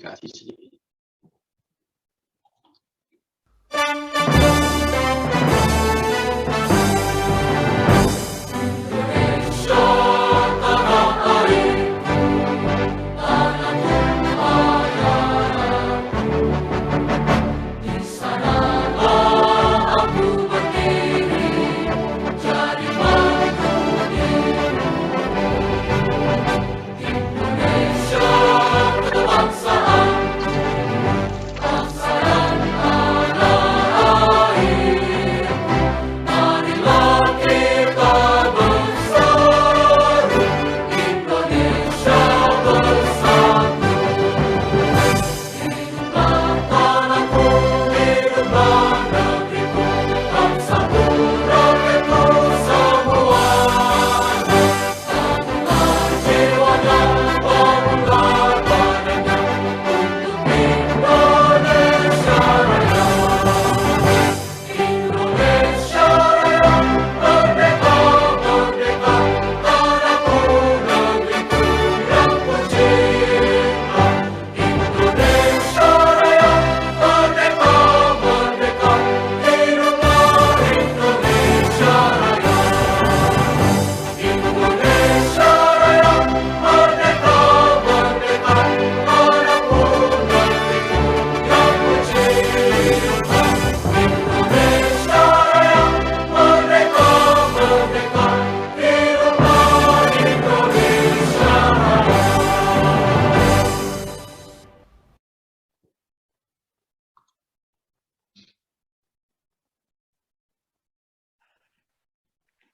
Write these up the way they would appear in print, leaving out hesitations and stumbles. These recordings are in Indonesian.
klarifikasi sedikit.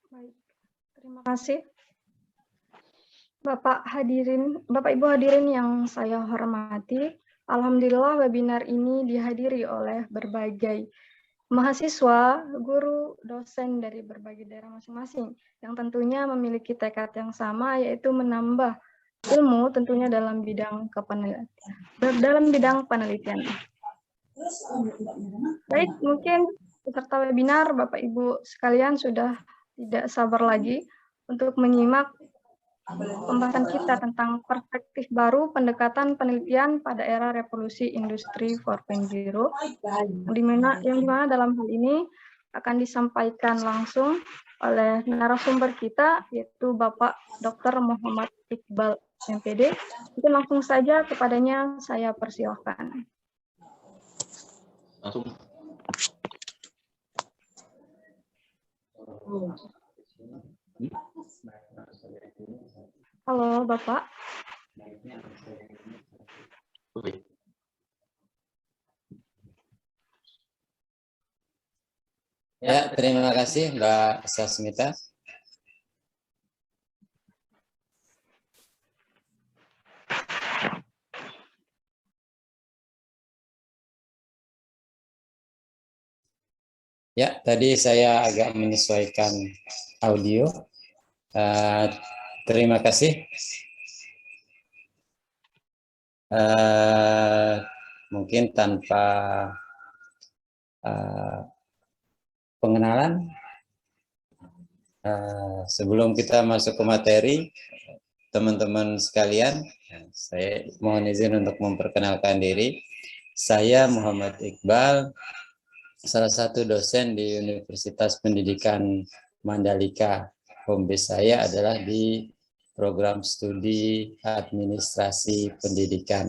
Baik, terima kasih. Bapak Ibu hadirin yang saya hormati, alhamdulillah webinar ini dihadiri oleh berbagai mahasiswa, guru, dosen dari berbagai daerah masing-masing yang tentunya memiliki tekad yang sama, yaitu menambah ilmu tentunya dalam bidang penelitian. Baik, mungkin peserta webinar Bapak Ibu sekalian sudah tidak sabar lagi untuk menyimak pembahasan kita tentang perspektif baru pendekatan penelitian pada era revolusi industri 4.0 yang dimana dalam hal ini akan disampaikan langsung oleh narasumber kita, yaitu Bapak Dr. Muhammad Iqbal MPD. Mungkin langsung saja kepadanya saya persilahkan. Langsung. Halo Bapak. Ya, terima kasih Mbak Sasmita. Ya, tadi saya agak menyesuaikan audio. Terima kasih. Mungkin tanpa pengenalan, sebelum kita masuk ke materi, teman-teman sekalian, saya mohon izin untuk memperkenalkan diri. Saya Muhammad Iqbal, salah satu dosen di Universitas Pendidikan Mandalika. Home base saya adalah di program studi administrasi pendidikan.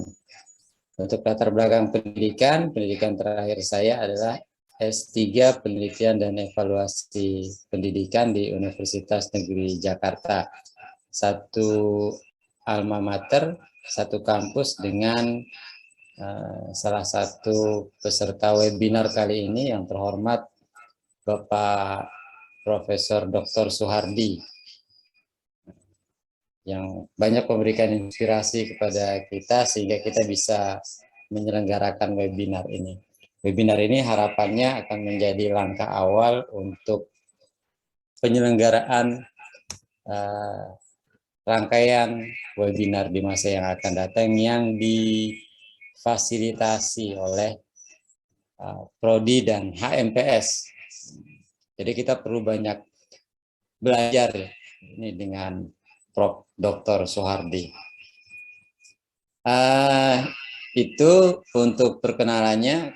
Untuk latar belakang pendidikan terakhir saya adalah S3 Penelitian dan Evaluasi Pendidikan di Universitas Negeri Jakarta. Satu alma mater, satu kampus dengan salah satu peserta webinar kali ini yang terhormat Bapak Profesor Dr. Suhardi, yang banyak memberikan inspirasi kepada kita sehingga kita bisa menyelenggarakan webinar ini. Webinar ini harapannya akan menjadi langkah awal untuk penyelenggaraan rangkaian webinar di masa yang akan datang yang difasilitasi oleh Prodi dan HMPS. Jadi kita perlu banyak belajar ini dengan Prof. Dr. Suhardi. itu untuk perkenalannya.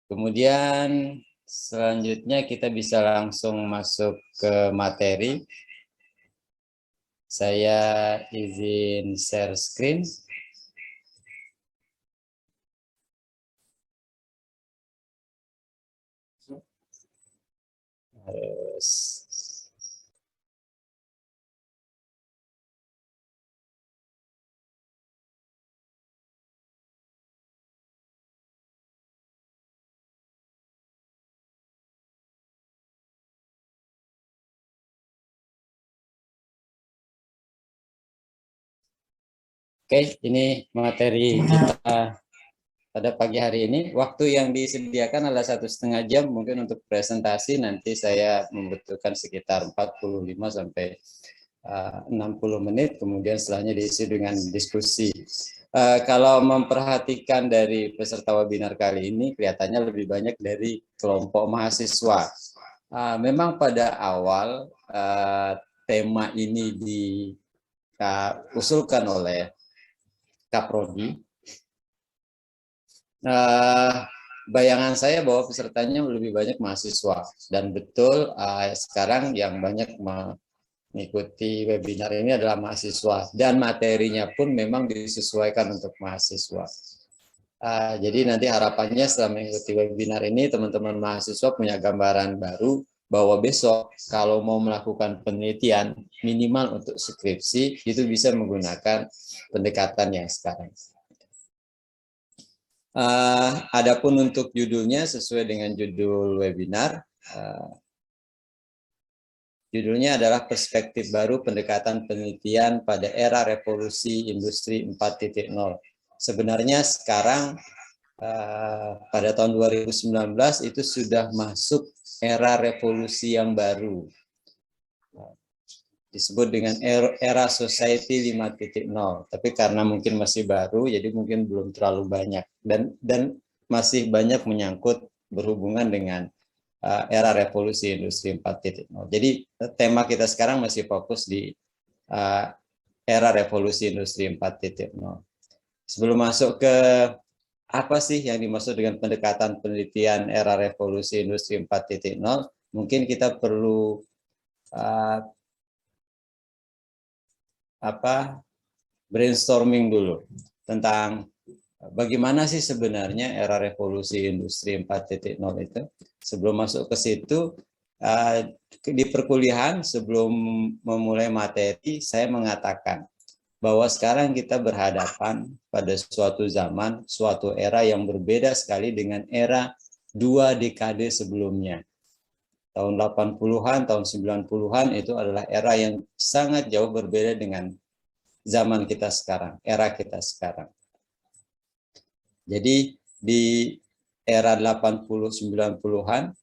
Kemudian selanjutnya kita bisa langsung masuk ke materi. Saya izin share screen. Oke, ini materi kita pada pagi hari ini. Waktu yang disediakan adalah 1,5 jam, mungkin untuk presentasi nanti saya membutuhkan sekitar 45 sampai 60 menit, kemudian setelahnya diisi dengan diskusi. Kalau memperhatikan dari peserta webinar kali ini, kelihatannya lebih banyak dari kelompok mahasiswa. Memang pada awal tema ini diusulkan oleh Kaprodi. Bayangan saya bahwa pesertanya lebih banyak mahasiswa, dan betul sekarang yang banyak mengikuti webinar ini adalah mahasiswa, dan materinya pun memang disesuaikan untuk mahasiswa. Jadi nanti harapannya setelah mengikuti webinar ini teman-teman mahasiswa punya gambaran baru bahwa besok kalau mau melakukan penelitian minimal untuk skripsi itu bisa menggunakan pendekatan yang sekarang. Adapun untuk judulnya sesuai dengan judul webinar, judulnya adalah Perspektif Baru Pendekatan Penelitian pada Era Revolusi Industri 4.0. Sebenarnya sekarang pada tahun 2019 itu sudah masuk era revolusi yang baru. Disebut dengan era society 5.0, tapi karena mungkin masih baru jadi mungkin belum terlalu banyak dan masih banyak menyangkut berhubungan dengan era revolusi industri 4.0. Jadi tema kita sekarang masih fokus di era revolusi industri 4.0. Sebelum masuk ke apa sih yang dimaksud dengan pendekatan penelitian era revolusi industri 4.0, mungkin kita perlu brainstorming dulu tentang bagaimana sih sebenarnya era revolusi industri 4.0 itu. Sebelum masuk ke situ, di perkuliahan sebelum memulai materi, saya mengatakan bahwa sekarang kita berhadapan pada suatu zaman, suatu era yang berbeda sekali dengan era 2 dekade sebelumnya. Tahun 80-an, tahun 90-an itu adalah era yang sangat jauh berbeda dengan zaman kita sekarang, era kita sekarang. Jadi di era 80-90-an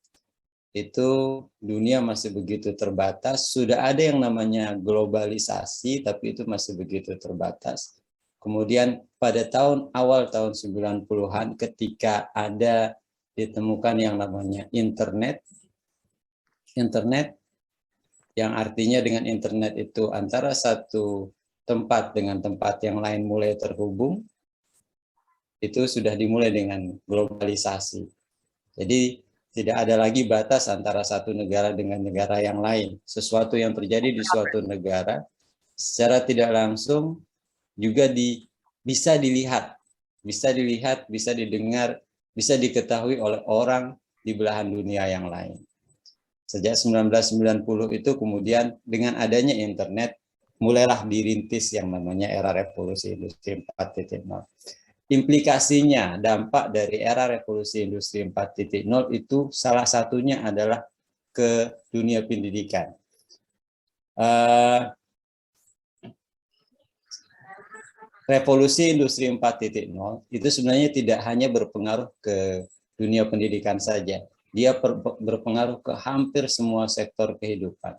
itu dunia masih begitu terbatas, sudah ada yang namanya globalisasi, tapi itu masih begitu terbatas. Kemudian pada awal tahun 90-an ketika ada ditemukan yang namanya internet yang artinya dengan internet itu antara satu tempat dengan tempat yang lain mulai terhubung, itu sudah dimulai dengan globalisasi. Jadi tidak ada lagi batas antara satu negara dengan negara yang lain. Sesuatu yang terjadi di suatu negara secara tidak langsung juga bisa dilihat, bisa didengar, bisa diketahui oleh orang di belahan dunia yang lain. Sejak 1990 itu kemudian dengan adanya internet mulailah dirintis yang namanya era revolusi industri 4.0. Implikasinya, dampak dari era revolusi industri 4.0 itu salah satunya adalah ke dunia pendidikan. Revolusi industri 4.0 itu sebenarnya tidak hanya berpengaruh ke dunia pendidikan saja, dia berpengaruh ke hampir semua sektor kehidupan,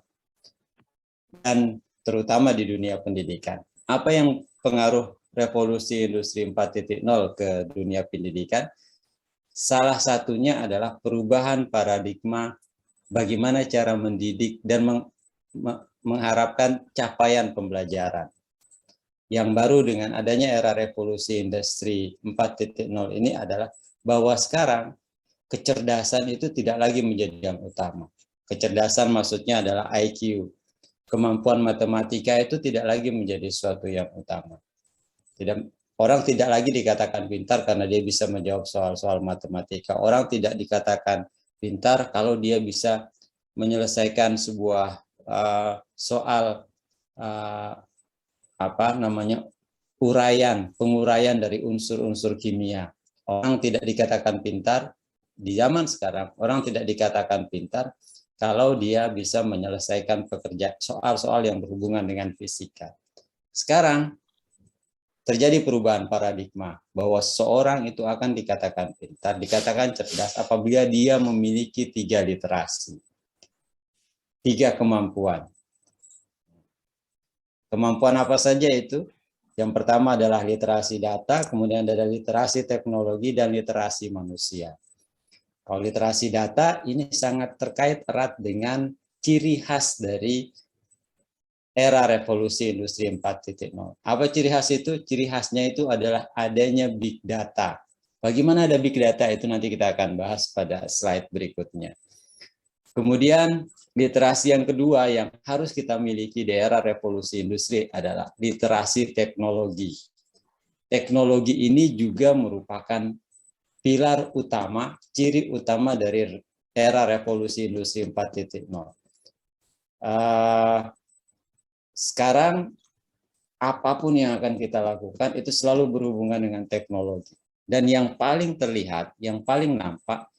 dan terutama di dunia pendidikan. Apa yang pengaruh revolusi industri 4.0 ke dunia pendidikan? Salah satunya adalah perubahan paradigma bagaimana cara mendidik dan mengharapkan capaian pembelajaran. yang baru dengan adanya era revolusi industri 4.0 ini adalah bahwa sekarang kecerdasan itu tidak lagi menjadi yang utama. Kecerdasan maksudnya adalah IQ. Kemampuan matematika itu tidak lagi menjadi sesuatu yang utama. Orang tidak lagi dikatakan pintar karena dia bisa menjawab soal-soal matematika. Orang tidak dikatakan pintar kalau dia bisa menyelesaikan sebuah soal penguraian dari unsur-unsur kimia. Orang tidak dikatakan pintar di zaman sekarang. Orang tidak dikatakan pintar kalau dia bisa menyelesaikan soal-soal yang berhubungan dengan fisika. Sekarang terjadi perubahan paradigma bahwa seorang itu akan dikatakan pintar, dikatakan cerdas apabila dia memiliki 3 literasi, 3 kemampuan. Kemampuan apa saja itu? Yang pertama adalah literasi data, kemudian ada literasi teknologi, dan literasi manusia. Kalau literasi data ini sangat terkait erat dengan ciri khas dari era revolusi industri 4.0. Apa ciri khas itu? Ciri khasnya itu adalah adanya big data. Bagaimana ada big data itu nanti kita akan bahas pada slide berikutnya. Kemudian literasi yang kedua yang harus kita miliki di era revolusi industri adalah literasi teknologi. Teknologi ini juga merupakan pilar utama, ciri utama dari era revolusi industri 4.0. Sekarang apapun yang akan kita lakukan itu selalu berhubungan dengan teknologi. Dan yang paling terlihat, yang paling nampak,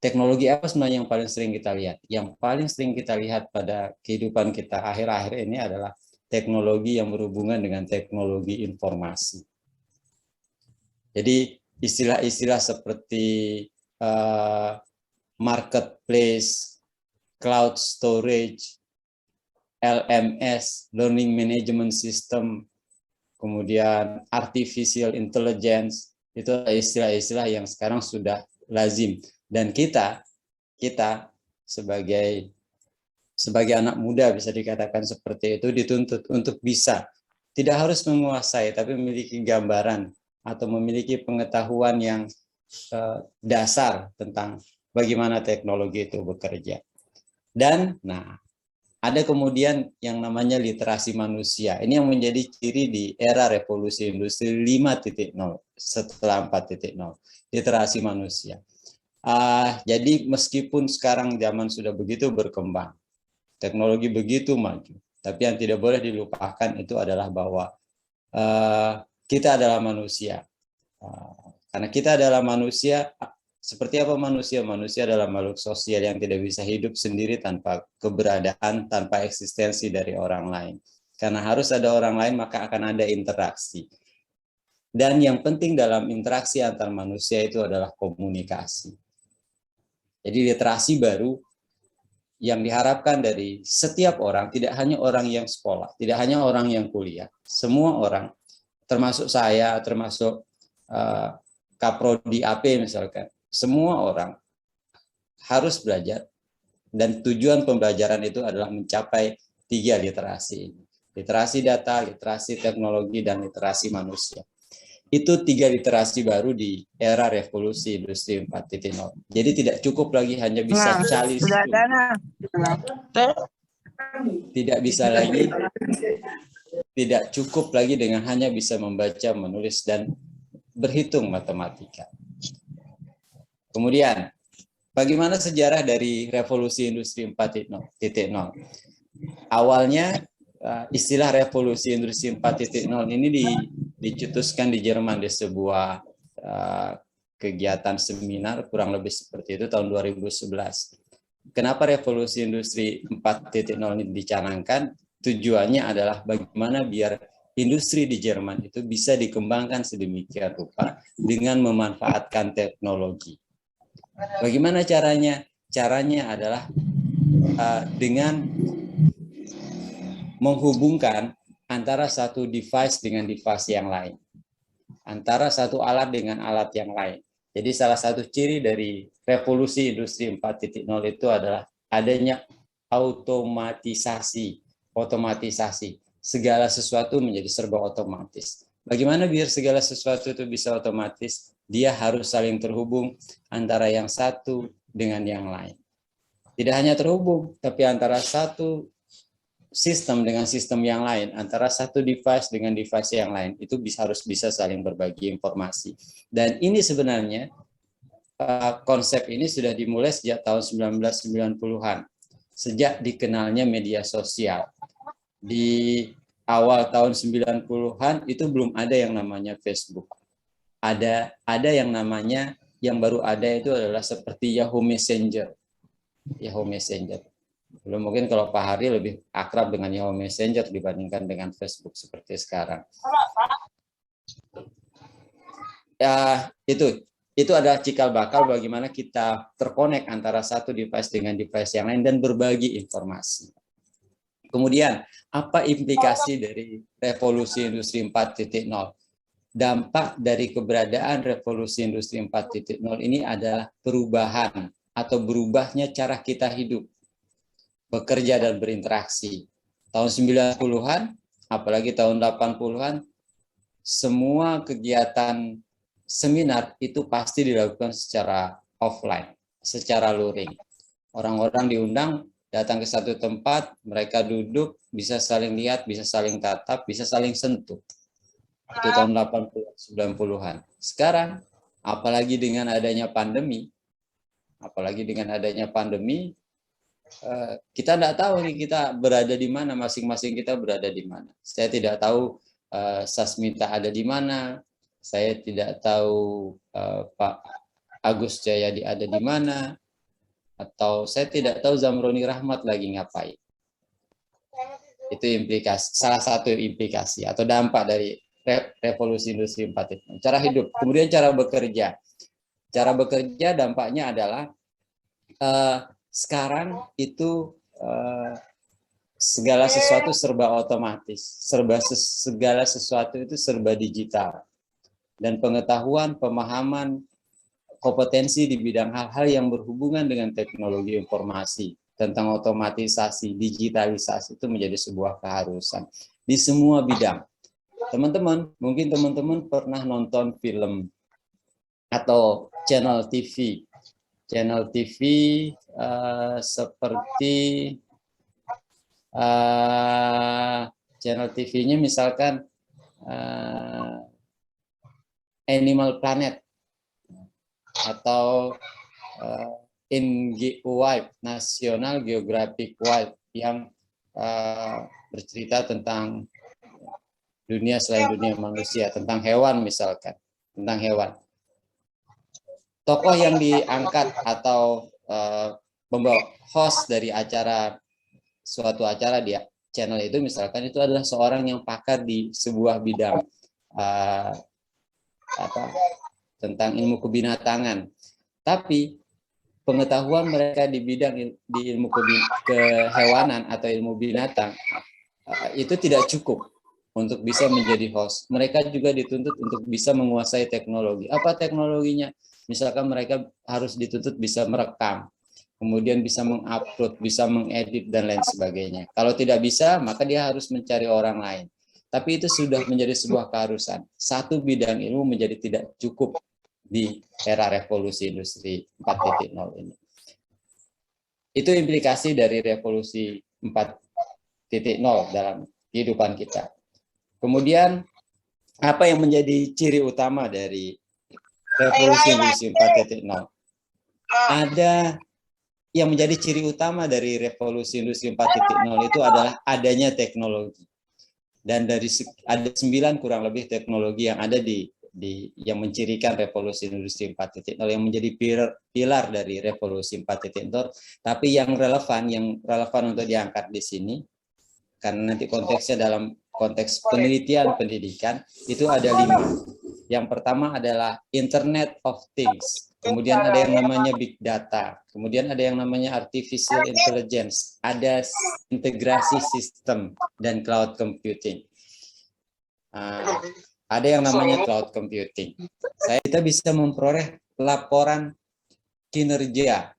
teknologi apa sebenarnya yang paling sering kita lihat? Yang paling sering kita lihat pada kehidupan kita akhir-akhir ini adalah teknologi yang berhubungan dengan teknologi informasi. Jadi istilah-istilah seperti marketplace, cloud storage, LMS, Learning Management System, kemudian Artificial Intelligence, itu istilah-istilah yang sekarang sudah lazim. Dan kita sebagai anak muda bisa dikatakan seperti itu dituntut untuk bisa, tidak harus menguasai, tapi memiliki gambaran atau memiliki pengetahuan yang dasar tentang bagaimana teknologi itu bekerja. Dan ada kemudian yang namanya literasi manusia. Ini yang menjadi ciri di era revolusi industri 5.0 setelah 4.0, literasi manusia. Jadi meskipun sekarang zaman sudah begitu berkembang, teknologi begitu maju, tapi yang tidak boleh dilupakan itu adalah bahwa kita adalah manusia. Karena kita adalah manusia, seperti apa manusia? Manusia adalah makhluk sosial yang tidak bisa hidup sendiri tanpa keberadaan, tanpa eksistensi dari orang lain. Karena harus ada orang lain, maka akan ada interaksi. Dan yang penting dalam interaksi antar manusia itu adalah komunikasi. Jadi literasi baru yang diharapkan dari setiap orang, tidak hanya orang yang sekolah, tidak hanya orang yang kuliah, semua orang, termasuk saya, termasuk Kaprodi AP misalkan, semua orang harus belajar, dan tujuan pembelajaran itu adalah mencapai 3 literasi ini. Literasi data, literasi teknologi, dan literasi manusia. Itu 3 literasi baru di era revolusi industri 4.0. Jadi tidak cukup lagi hanya bisa cali tidak bisa lagi, tidak cukup lagi dengan hanya bisa membaca, menulis, dan berhitung matematika. Kemudian, bagaimana sejarah dari revolusi industri 4.0? Awalnya, istilah revolusi industri 4.0 ini dicetuskan di Jerman di sebuah kegiatan seminar kurang lebih seperti itu tahun 2011. Kenapa revolusi industri 4.0 ini dicanangkan? Tujuannya adalah bagaimana biar industri di Jerman itu bisa dikembangkan sedemikian rupa dengan memanfaatkan teknologi. Bagaimana caranya? Caranya adalah dengan menghubungkan antara satu device dengan device yang lain, antara satu alat dengan alat yang lain. Jadi salah satu ciri dari revolusi industri 4.0 itu adalah adanya otomatisasi. segala sesuatu menjadi serba otomatis. Bagaimana biar segala sesuatu itu bisa otomatis? Dia harus saling terhubung antara yang satu dengan yang lain. Tidak hanya terhubung, tapi antara satu sistem dengan sistem yang lain, antara satu device dengan device yang lain, itu harus bisa saling berbagi informasi. Dan ini sebenarnya konsep ini sudah dimulai sejak tahun 1990-an, sejak dikenalnya media sosial. Di awal tahun 90-an itu belum ada yang namanya Facebook. Ada yang namanya, yang baru ada itu adalah seperti Yahoo Messenger. Yahoo Messenger. Belum, mungkin kalau Pak Hari lebih akrab dengan Yahoo Messenger dibandingkan dengan Facebook seperti sekarang. Ya, itu adalah cikal bakal bagaimana kita terkonek antara satu device dengan device yang lain dan berbagi informasi. Kemudian, apa implikasi dari revolusi industri 4.0? Dampak dari keberadaan revolusi industri 4.0 ini adalah perubahan atau berubahnya cara kita hidup, bekerja dan berinteraksi. Tahun 90-an, apalagi tahun 80-an, semua kegiatan seminar itu pasti dilakukan secara offline, secara luring. Orang-orang diundang datang ke satu tempat, mereka duduk, bisa saling lihat, bisa saling tatap, bisa saling sentuh. Itu tahun 80-90-an. Sekarang, apalagi dengan adanya pandemi, kita tidak tahu nih kita berada di mana, masing-masing kita berada di mana. Saya tidak tahu Sasmita ada di mana, saya tidak tahu Pak Agus Jayadi ada di mana, atau saya tidak tahu Zamroni Rahmat lagi ngapain. Itu implikasi, salah satu implikasi atau dampak dari revolusi industri 4.0. Cara hidup, kemudian cara bekerja. Cara bekerja dampaknya adalah sekarang itu segala sesuatu serba otomatis, segala sesuatu itu serba digital. Dan pengetahuan, pemahaman, kompetensi di bidang hal-hal yang berhubungan dengan teknologi informasi, tentang otomatisasi, digitalisasi itu menjadi sebuah keharusan di semua bidang. Teman-teman, mungkin teman-teman pernah nonton film atau channel TV. Channel TV seperti channel TV-nya misalkan Animal Planet atau NGO-Wild, National Geographic Wild, yang bercerita tentang dunia selain dunia manusia, tentang hewan misalkan, tentang hewan. Tokoh yang diangkat atau pembawa host dari suatu acara di channel itu misalkan itu adalah seorang yang pakar di sebuah bidang tentang ilmu kebinatangan. Tapi pengetahuan mereka di bidang di ilmu kehewanan atau ilmu binatang itu tidak cukup untuk bisa menjadi host. Mereka juga dituntut untuk bisa menguasai teknologi. Apa teknologinya? Misalkan mereka harus dituntut bisa merekam, kemudian bisa mengupload, bisa mengedit, dan lain sebagainya. Kalau tidak bisa, maka dia harus mencari orang lain. Tapi itu sudah menjadi sebuah keharusan. Satu bidang ilmu menjadi tidak cukup di era revolusi industri 4.0 ini. Itu implikasi dari revolusi 4.0 dalam kehidupan kita. Kemudian, apa yang menjadi ciri utama dari revolusi industri 4.0? Ada yang menjadi ciri utama dari revolusi industri 4.0 itu adalah adanya teknologi. Dan dari ada 9 kurang lebih teknologi yang ada yang mencirikan revolusi industri 4.0 yang menjadi pilar dari revolusi 4.0, tapi yang relevan untuk diangkat di sini karena nanti konteksnya dalam konteks penelitian pendidikan itu ada 5. Yang pertama adalah Internet of Things, kemudian ada yang namanya Big Data, kemudian ada yang namanya Artificial Intelligence, ada integrasi sistem dan cloud computing. Ada yang namanya cloud computing. Kita bisa memperoleh laporan kinerja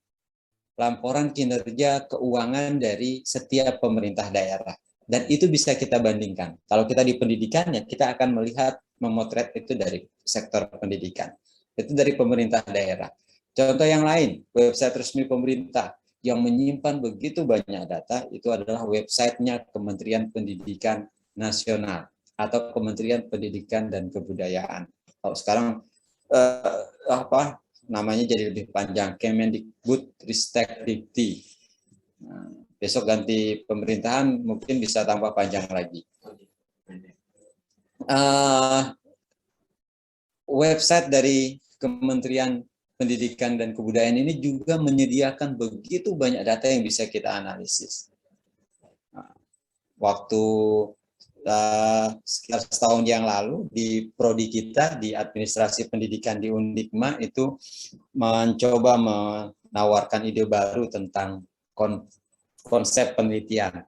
keuangan dari setiap pemerintah daerah. Dan itu bisa kita bandingkan. Kalau kita di pendidikan, ya kita akan melihat, memotret itu dari sektor pendidikan. Itu dari pemerintah daerah. Contoh yang lain, website resmi pemerintah yang menyimpan begitu banyak data, itu adalah websitenya Kementerian Pendidikan Nasional atau Kementerian Pendidikan dan Kebudayaan. Kalau sekarang apa namanya jadi lebih panjang, Kemendikbudristek-Dikti. Nah, besok ganti pemerintahan mungkin bisa tambah panjang lagi. Website dari Kementerian Pendidikan dan Kebudayaan ini juga menyediakan begitu banyak data yang bisa kita analisis. Waktu sekitar setahun yang lalu di prodi kita di administrasi pendidikan di Undikma itu mencoba menawarkan ide baru tentang konsep penelitian.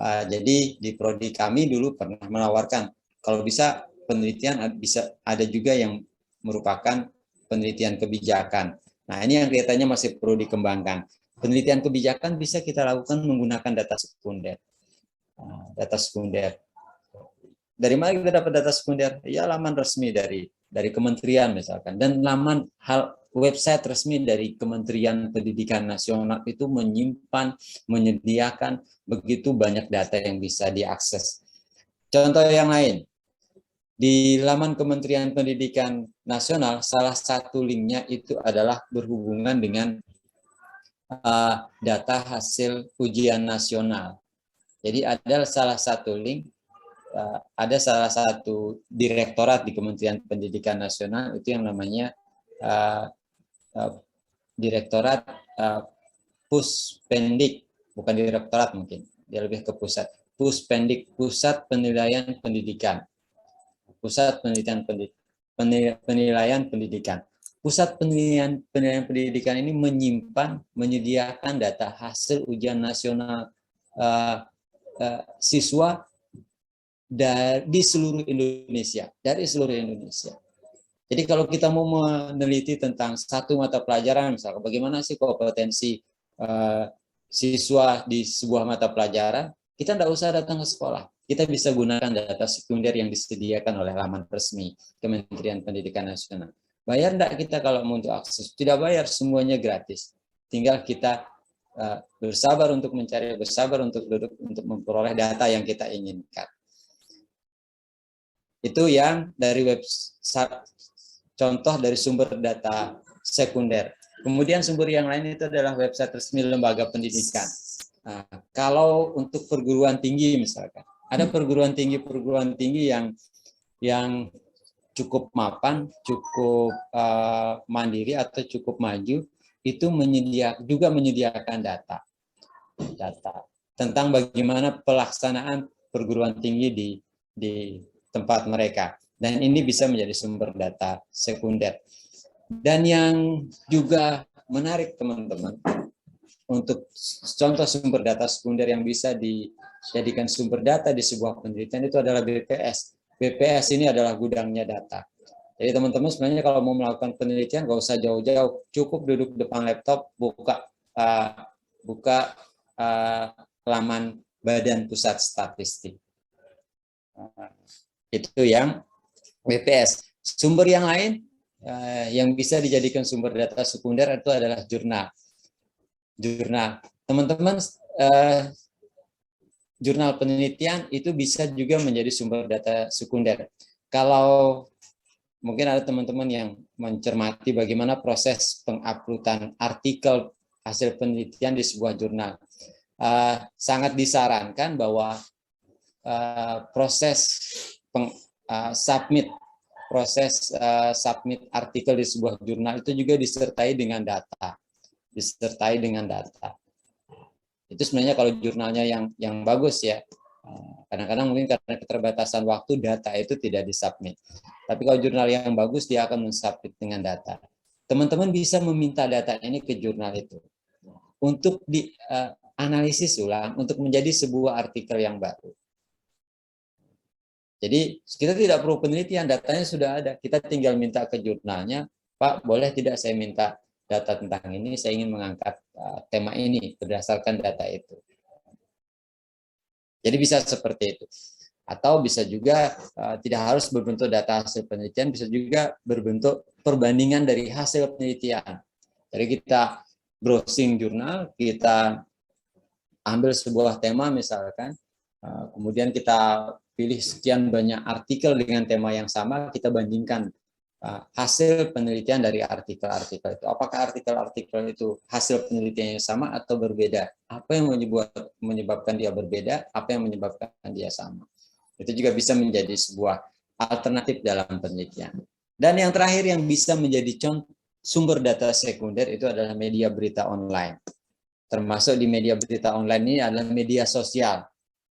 Jadi di prodi kami dulu pernah menawarkan kalau bisa penelitian bisa ada juga yang merupakan penelitian kebijakan. Nah, ini yang kelihatannya masih perlu dikembangkan. Penelitian kebijakan bisa kita lakukan menggunakan data sekunder. Data sekunder. Dari mana kita dapat data sekunder? Ya laman resmi dari kementerian misalkan, dan laman website resmi dari Kementerian Pendidikan Nasional itu menyimpan, menyediakan begitu banyak data yang bisa diakses. Contoh yang lain, di laman Kementerian Pendidikan Nasional, salah satu linknya itu adalah berhubungan dengan data hasil ujian nasional. Jadi ada salah satu link, ada salah satu direktorat di Kementerian Pendidikan Nasional itu yang namanya Direktorat Puspendik, bukan direktorat mungkin, dia lebih ke pusat. Puspendik, Pusat Penilaian Pendidikan. Pusat Penilaian Pendidikan. Pusat penilaian pendidikan ini menyediakan data hasil ujian nasional siswa di seluruh Indonesia, dari seluruh Indonesia. Jadi kalau kita mau meneliti tentang satu mata pelajaran, misalnya bagaimana sih kompetensi siswa di sebuah mata pelajaran, kita tidak usah datang ke sekolah. Kita bisa gunakan data sekunder yang disediakan oleh laman resmi Kementerian Pendidikan Nasional. Bayar enggak kita kalau mau untuk akses? Tidak bayar, semuanya gratis. Tinggal kita bersabar untuk mencari, bersabar untuk duduk, untuk memperoleh data yang kita inginkan. Itu yang dari website, contoh dari sumber data sekunder. Kemudian sumber yang lain itu adalah website resmi lembaga pendidikan. Nah, kalau untuk perguruan tinggi misalkan, ada perguruan tinggi yang cukup mapan, cukup mandiri atau cukup maju, itu juga menyediakan data tentang bagaimana pelaksanaan perguruan tinggi di tempat mereka. Dan ini bisa menjadi sumber data sekunder. Dan yang juga menarik teman-teman, untuk contoh sumber data sekunder yang bisa dijadikan sumber data di sebuah penelitian itu adalah BPS. BPS ini adalah gudangnya data. Jadi teman-teman sebenarnya kalau mau melakukan penelitian nggak usah jauh-jauh, cukup duduk depan laptop, buka laman Badan Pusat Statistik. Itu yang BPS. Sumber yang lain yang bisa dijadikan sumber data sekunder itu adalah jurnal. Teman-teman, jurnal penelitian itu bisa juga menjadi sumber data sekunder. Kalau mungkin ada teman-teman yang mencermati bagaimana proses penguploadan artikel hasil penelitian di sebuah jurnal. Sangat disarankan bahwa proses submit artikel di sebuah jurnal itu juga disertai dengan data. Itu sebenarnya kalau jurnalnya yang bagus ya. Kadang-kadang mungkin karena keterbatasan waktu data itu tidak disubmit. Tapi kalau jurnal yang bagus dia akan mensubmit dengan data. Teman-teman bisa meminta data ini ke jurnal itu untuk dianalisis ulang untuk menjadi sebuah artikel yang baru. Jadi kita tidak perlu penelitian, datanya sudah ada. Kita tinggal minta ke jurnalnya, Pak, boleh tidak saya minta data tentang ini, saya ingin mengangkat tema ini berdasarkan data itu. Jadi bisa seperti itu. Atau bisa juga tidak harus berbentuk data hasil penelitian, bisa juga berbentuk perbandingan dari hasil penelitian. Jadi kita browsing jurnal, kita ambil sebuah tema misalkan, kemudian kita pilih sekian banyak artikel dengan tema yang sama, kita bandingkan hasil penelitian dari artikel-artikel itu. Apakah artikel-artikel itu hasil penelitian yang sama atau berbeda? Apa yang menyebabkan dia berbeda? Apa yang menyebabkan dia sama? Itu juga bisa menjadi sebuah alternatif dalam penelitian. Dan yang terakhir yang bisa menjadi sumber data sekunder itu adalah media berita online. Termasuk di media berita online ini adalah media sosial.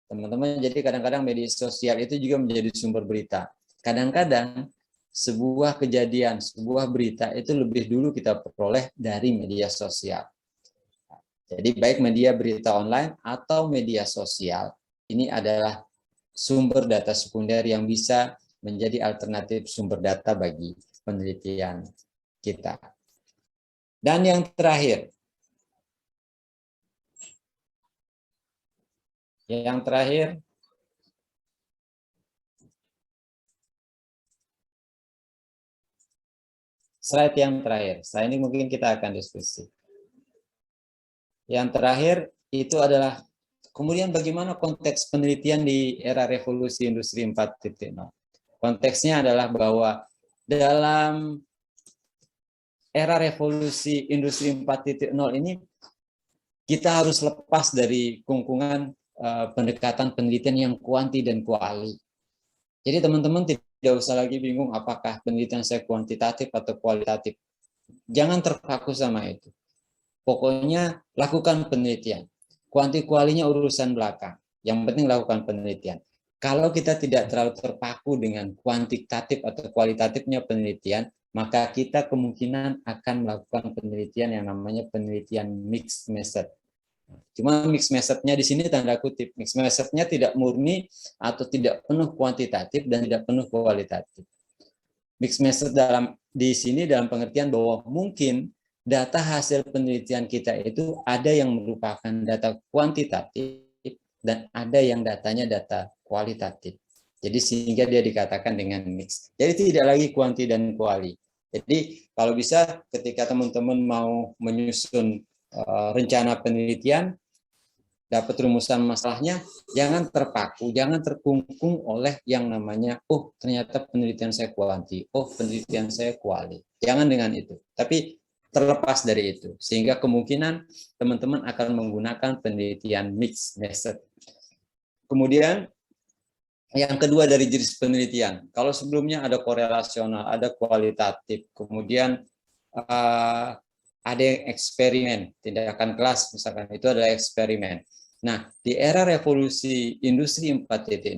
Teman-teman, jadi kadang-kadang media sosial itu juga menjadi sumber berita. Kadang-kadang sebuah kejadian, sebuah berita itu lebih dulu kita peroleh dari media sosial. Jadi baik media berita online atau media sosial, ini adalah sumber data sekunder yang bisa menjadi alternatif sumber data bagi penelitian kita. Dan yang terakhir, slide yang terakhir. Slide ini mungkin kita akan diskusi. Yang terakhir itu adalah kemudian bagaimana konteks penelitian di era revolusi industri 4.0. Konteksnya adalah bahwa dalam era revolusi industri 4.0 ini kita harus lepas dari kungkungan pendekatan penelitian yang kuanti dan kuali. Jadi teman-teman tidak usah lagi bingung apakah penelitian saya kuantitatif atau kualitatif. Jangan terpaku sama itu. Pokoknya lakukan penelitian. Kuanti-kualinya urusan belakang. Yang penting lakukan penelitian. Kalau kita tidak terlalu terpaku dengan kuantitatif atau kualitatifnya penelitian, maka kita kemungkinan akan melakukan penelitian yang namanya penelitian mixed method. Cuma mixed method-nya di sini tanda kutip. Mixed method-nya tidak murni atau tidak penuh kuantitatif dan tidak penuh kualitatif. Mixed method di sini dalam pengertian bahwa mungkin data hasil penelitian kita itu ada yang merupakan data kuantitatif dan ada yang datanya data kualitatif. Jadi sehingga dia dikatakan dengan mix. Jadi tidak lagi kuanti dan kuali. Jadi kalau bisa ketika teman-teman mau menyusun rencana penelitian, dapat rumusan masalahnya, jangan terpaku, jangan terkungkung oleh yang namanya, oh ternyata penelitian saya kuanti, oh penelitian saya kuali. Jangan dengan itu. Tapi terlepas dari itu, sehingga kemungkinan teman-teman akan menggunakan penelitian mixed method. Kemudian yang kedua dari jenis penelitian, kalau sebelumnya ada korelasional, ada kualitatif, kemudian ada yang eksperimen, tindakan kelas misalkan, itu adalah eksperimen. Nah, di era revolusi industri 4.0,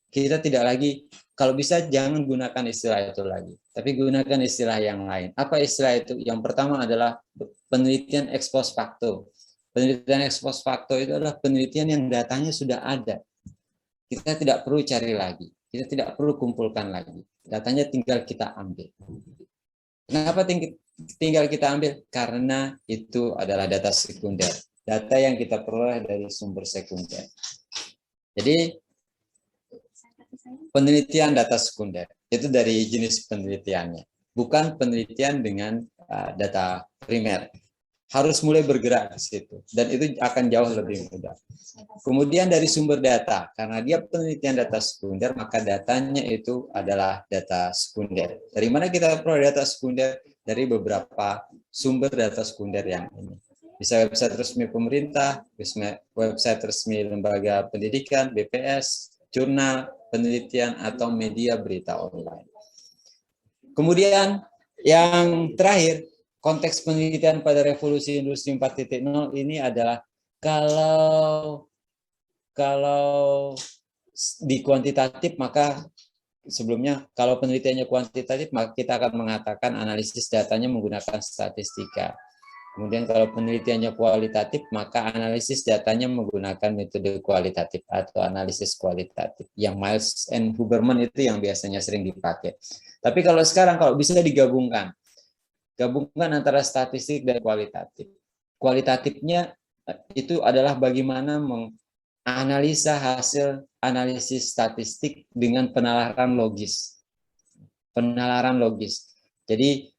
kita tidak lagi, kalau bisa jangan gunakan istilah itu lagi, tapi gunakan istilah yang lain. Apa istilah itu? Yang pertama adalah penelitian ex post facto. Penelitian ex post facto itu adalah penelitian yang datanya sudah ada. Kita tidak perlu cari lagi, kita tidak perlu kumpulkan lagi. Datanya tinggal kita ambil. Kenapa tinggal kita ambil? Karena itu adalah data sekunder. Data yang kita peroleh dari sumber sekunder. Jadi penelitian data sekunder itu dari jenis penelitiannya, bukan penelitian dengan data primer. Harus mulai bergerak di situ, dan itu akan jauh lebih mudah. Kemudian dari sumber data, karena dia penelitian data sekunder, maka datanya itu adalah data sekunder. Dari mana kita peroleh data sekunder? Dari beberapa sumber data sekunder yang ini. Bisa website resmi pemerintah, website resmi lembaga pendidikan, BPS, jurnal, penelitian, atau media berita online. Kemudian yang terakhir, konteks penelitian pada revolusi industri 4.0 ini adalah kalau di kuantitatif, maka sebelumnya kalau penelitiannya kuantitatif, maka kita akan mengatakan analisis datanya menggunakan statistika. Kemudian kalau penelitiannya kualitatif, maka analisis datanya menggunakan metode kualitatif atau analisis kualitatif. Yang Miles and Huberman itu yang biasanya sering dipakai. Tapi kalau sekarang kalau bisa digabungkan, antara statistik dan kualitatif. Kualitatifnya itu adalah bagaimana analisa hasil analisis statistik dengan penalaran logis. Penalaran logis. Jadi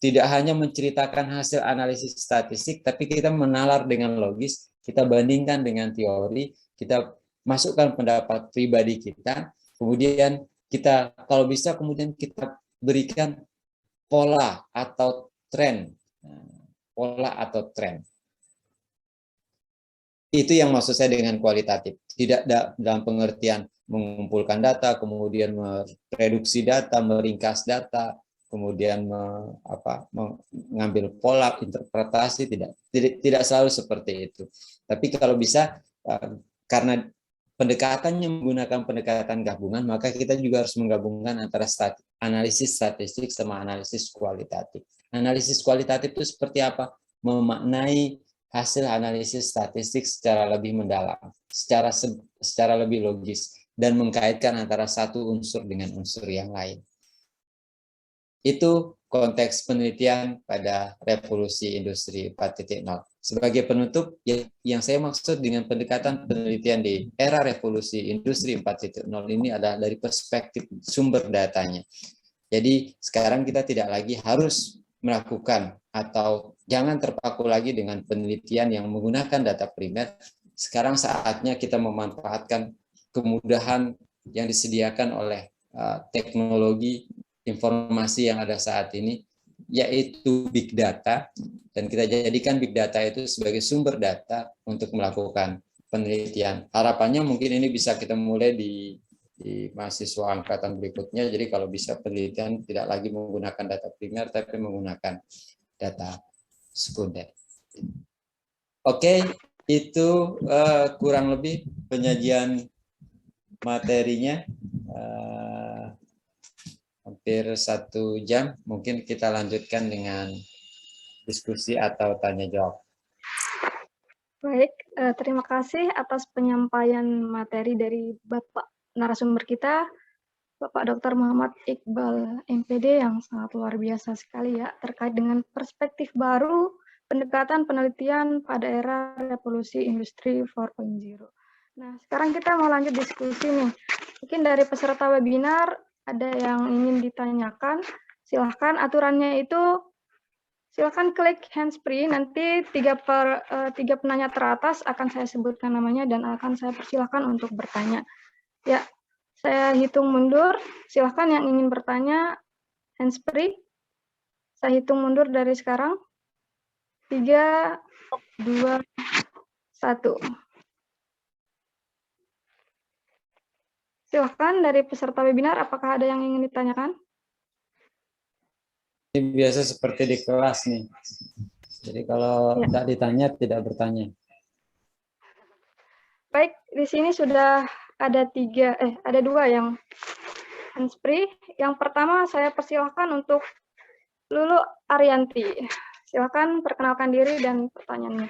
tidak hanya menceritakan hasil analisis statistik, tapi kita menalar dengan logis, kita bandingkan dengan teori, kita masukkan pendapat pribadi kita, kemudian kita kalau bisa kemudian kita berikan pola atau tren. Pola atau tren. Itu yang maksud saya dengan kualitatif. Tidak dalam pengertian mengumpulkan data, kemudian mereduksi data, meringkas data, kemudian mengambil pola interpretasi, tidak selalu seperti itu. Tapi kalau bisa, karena pendekatannya menggunakan pendekatan gabungan, maka kita juga harus menggabungkan antara analisis statistik sama analisis kualitatif. Analisis kualitatif itu seperti apa? Memaknai hasil analisis statistik secara lebih mendalam, secara lebih logis, dan mengkaitkan antara satu unsur dengan unsur yang lain. Itu konteks penelitian pada revolusi industri 4.0. Sebagai penutup, yang saya maksud dengan pendekatan penelitian di era revolusi industri 4.0 ini adalah dari perspektif sumber datanya. Jadi sekarang kita tidak lagi harus melakukan atau jangan terpaku lagi dengan penelitian yang menggunakan data primer. Sekarang saatnya kita memanfaatkan kemudahan yang disediakan oleh teknologi informasi yang ada saat ini, yaitu big data, dan kita jadikan big data itu sebagai sumber data untuk melakukan penelitian. Harapannya mungkin ini bisa kita mulai di mahasiswa angkatan berikutnya. Jadi kalau bisa penelitian tidak lagi menggunakan data primer, tapi menggunakan data sekunder. Oke, itu kurang lebih penyajian materinya. Hampir 1 jam. Mungkin kita lanjutkan dengan diskusi atau tanya jawab. Baik, terima kasih atas penyampaian materi dari Bapak narasumber kita, Bapak Dr. Muhammad Iqbal, MPD, yang sangat luar biasa sekali ya, terkait dengan perspektif baru pendekatan penelitian pada era revolusi industri 4.0. Nah, sekarang kita mau lanjut diskusi nih. Mungkin dari peserta webinar ada yang ingin ditanyakan, silahkan. Aturannya itu silahkan klik hands-free, nanti tiga penanya teratas akan saya sebutkan namanya dan akan saya persilahkan untuk bertanya. Ya, saya hitung mundur, silahkan yang ingin bertanya hands-free. Saya hitung mundur dari sekarang. 3, 2, 1. Silahkan dari peserta webinar, apakah ada yang ingin ditanyakan? Ini biasa seperti di kelas nih. Jadi kalau tidak ditanya, tidak bertanya. Baik, di sini sudah ada 2 yang hands-free. Yang pertama saya persilahkan untuk Lulu Arianti. Silakan perkenalkan diri dan pertanyaannya.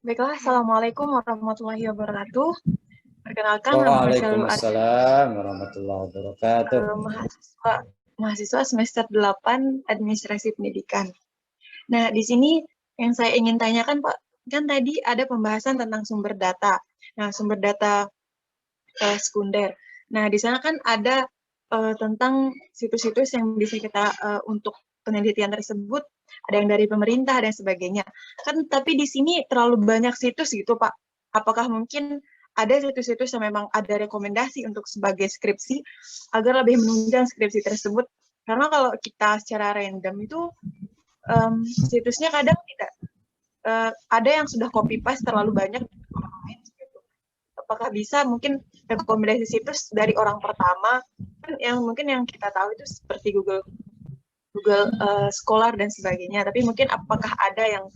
Baiklah, Assalamualaikum warahmatullahi wabarakatuh. Perkenalkan, Waalaikumsalam warahmatullahi wabarakatuh. Mahasiswa semester 8 Administrasi Pendidikan. Nah, di sini yang saya ingin tanyakan, Pak, kan tadi ada pembahasan tentang sumber data. Nah, sumber data sekunder. Nah, di sana kan ada tentang situs-situs yang bisa kita untuk penelitian tersebut, ada yang dari pemerintah dan sebagainya. Kan tapi di sini terlalu banyak situs gitu, Pak. Apakah mungkin ada situs-situs yang memang ada rekomendasi untuk sebagai skripsi agar lebih menunjang skripsi tersebut? Karena kalau kita secara random itu situsnya kadang tidak ada yang sudah copy paste terlalu banyak. Apakah bisa mungkin rekomendasi situs dari orang pertama, kan yang mungkin yang kita tahu itu seperti Google Scholar dan sebagainya, tapi mungkin apakah ada yang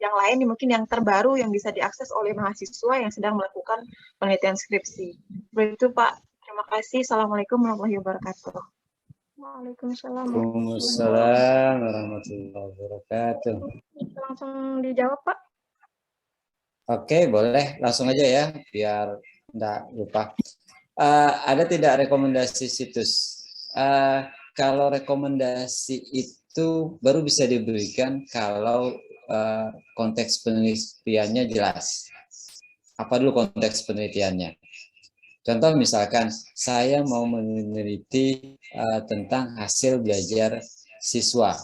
lain mungkin yang terbaru yang bisa diakses oleh mahasiswa yang sedang melakukan penelitian skripsi. Begitu Pak, terima kasih. Assalamualaikum warahmatullahi wabarakatuh. Waalaikumsalam warahmatullahi wabarakatuh. Langsung dijawab, Pak. Oke, boleh langsung aja ya, biar enggak lupa. Ada tidak rekomendasi situs? Kalau rekomendasi itu baru bisa diberikan kalau konteks penelitiannya jelas. Apa dulu konteks penelitiannya? Contoh misalkan saya mau meneliti tentang hasil belajar siswa.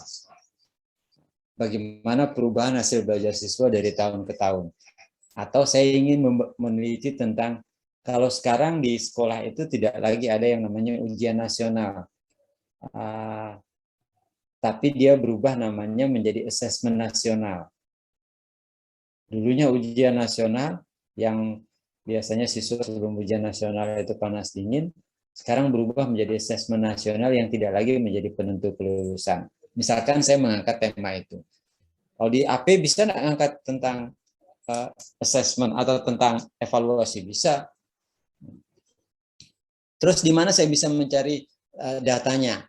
Bagaimana perubahan hasil belajar siswa dari tahun ke tahun. Atau saya ingin meneliti tentang kalau sekarang di sekolah itu tidak lagi ada yang namanya ujian nasional. Tapi dia berubah namanya menjadi asesmen nasional. Dulunya ujian nasional yang biasanya siswa sebelum ujian nasional itu panas dingin, sekarang berubah menjadi asesmen nasional yang tidak lagi menjadi penentu kelulusan. Misalkan saya mengangkat tema itu. Kalau di AP bisa nggak angkat tentang assessment atau tentang evaluasi? Bisa. Terus di mana saya bisa mencari datanya?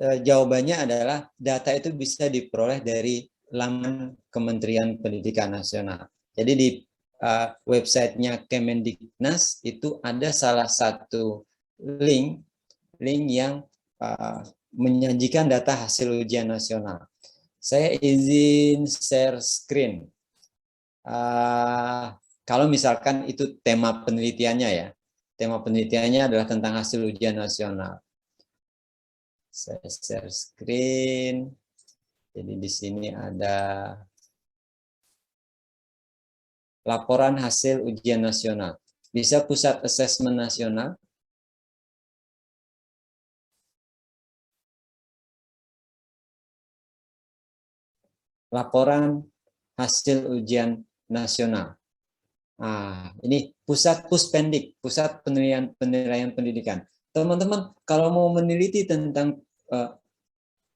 Jawabannya adalah data itu bisa diperoleh dari laman Kementerian Pendidikan Nasional. Jadi di websitenya Kemendiknas itu ada salah satu link yang menyajikan data hasil ujian nasional. Saya izin share screen. Kalau misalkan itu tema penelitiannya ya, tema penelitiannya adalah tentang hasil ujian nasional. Saya share screen. Jadi di sini ada laporan hasil ujian nasional. Bisa Pusat Asesmen Nasional. Laporan hasil ujian nasional. Ini Puspendik, Pusat Penilaian Pendidikan. Teman-teman, kalau mau meneliti tentang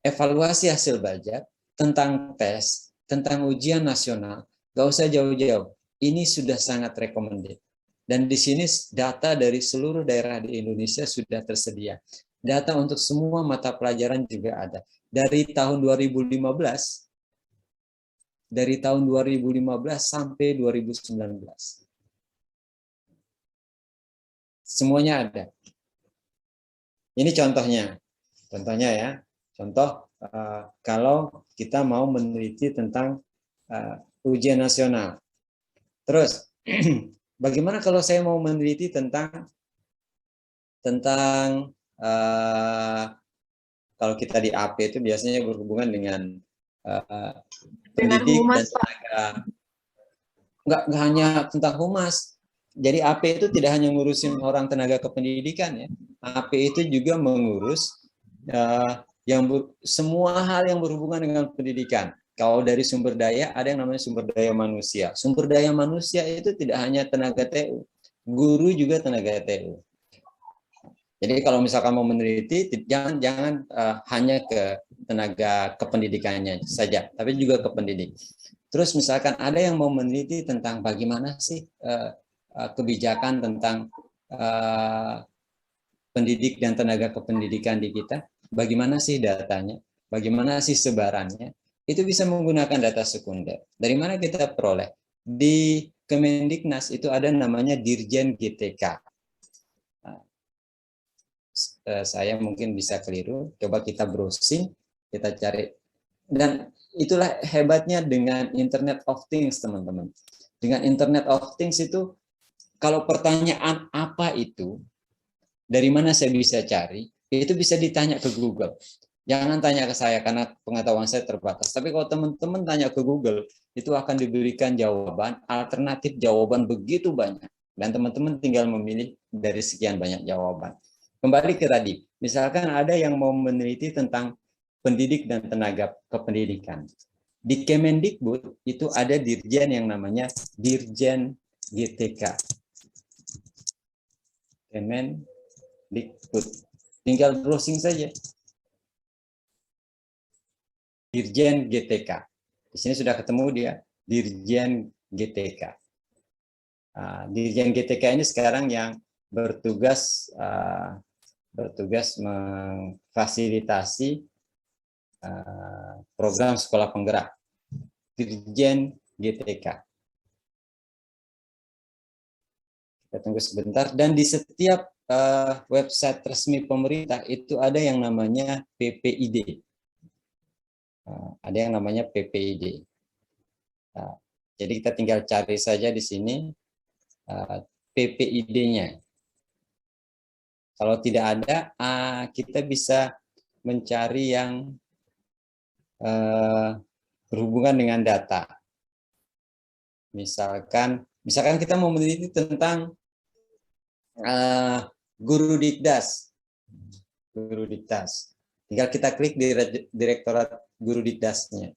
evaluasi hasil belajar, tentang tes, tentang ujian nasional, nggak usah jauh-jauh. Ini sudah sangat recommended. Dan di sini data dari seluruh daerah di Indonesia sudah tersedia. Data untuk semua mata pelajaran juga ada. Dari tahun 2015 sampai 2019. Semuanya ada. Ini contohnya. Contohnya ya. Contoh kalau kita mau meneliti tentang ujian nasional. Terus bagaimana kalau saya mau meneliti tentang kalau kita di AP itu biasanya berhubungan dengan pendidik humas, dan tenaga. Nggak hanya tentang humas. Jadi AP itu tidak hanya ngurusin orang tenaga kependidikan ya. AP itu juga mengurus semua hal yang berhubungan dengan pendidikan. Kalau dari sumber daya, ada yang namanya sumber daya manusia. Sumber daya manusia itu tidak hanya tenaga TU, guru juga tenaga TU. Jadi kalau misalkan mau meneliti, jangan hanya ke tenaga kependidikannya saja, tapi juga ke pendidik. Terus misalkan ada yang mau meneliti tentang bagaimana sih kebijakan tentang pendidik dan tenaga kependidikan di kita, bagaimana sih datanya, bagaimana sih sebarannya, itu bisa menggunakan data sekunder. Dari mana kita peroleh? Di Kemendiknas itu ada namanya Dirjen GTK. Saya mungkin bisa keliru, coba kita browsing, kita cari. Dan itulah hebatnya dengan Internet of Things, teman-teman. Dengan Internet of Things itu, kalau pertanyaan apa itu, dari mana saya bisa cari, itu bisa ditanya ke Google. Jangan tanya ke saya karena pengetahuan saya terbatas. Tapi kalau teman-teman tanya ke Google, itu akan diberikan jawaban, alternatif jawaban begitu banyak. Dan teman-teman tinggal memilih dari sekian banyak jawaban. Kembali ke tadi, misalkan ada yang mau meneliti tentang pendidik dan tenaga kependidikan. Di Kemendikbud itu ada dirjen yang namanya Dirjen GTK. Kemendikbud. Tinggal browsing saja. Dirjen GTK. Di sini sudah ketemu dia, Dirjen GTK. Dirjen GTK ini sekarang yang bertugas memfasilitasi program sekolah penggerak, Dirjen GTK. Kita tunggu sebentar. Dan di setiap website resmi pemerintah itu ada yang namanya PPID. ada yang namanya PPID. Nah, jadi kita tinggal cari saja di sini PPID-nya. Kalau tidak ada, kita bisa mencari yang berhubungan dengan data. Misalkan kita mau meneliti tentang guru dikdas. Tinggal kita klik di Direktorat Guru Dikdasnya.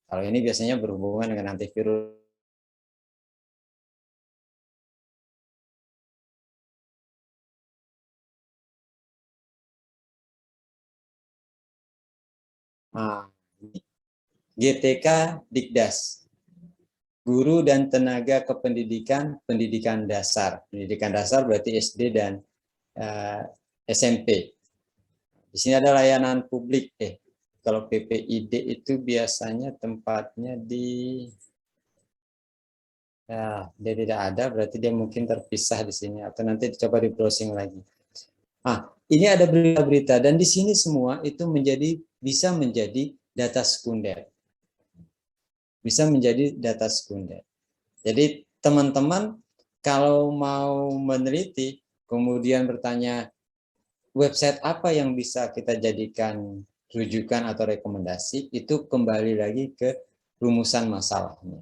Kalau ini biasanya berhubungan dengan antivirus. GTK Dikdas, Guru dan Tenaga Kependidikan Pendidikan Dasar. Pendidikan dasar berarti SD dan SMP. Di sini ada layanan publik. Kalau PPID itu biasanya tempatnya di, dia tidak ada, berarti dia mungkin terpisah di sini, atau nanti coba di browsing lagi. Ini ada berita-berita, dan di sini semua itu bisa menjadi data sekunder. Bisa menjadi data sekunder. Jadi teman-teman kalau mau meneliti, kemudian bertanya website apa yang bisa kita jadikan rujukan atau rekomendasi, itu kembali lagi ke rumusan masalahnya.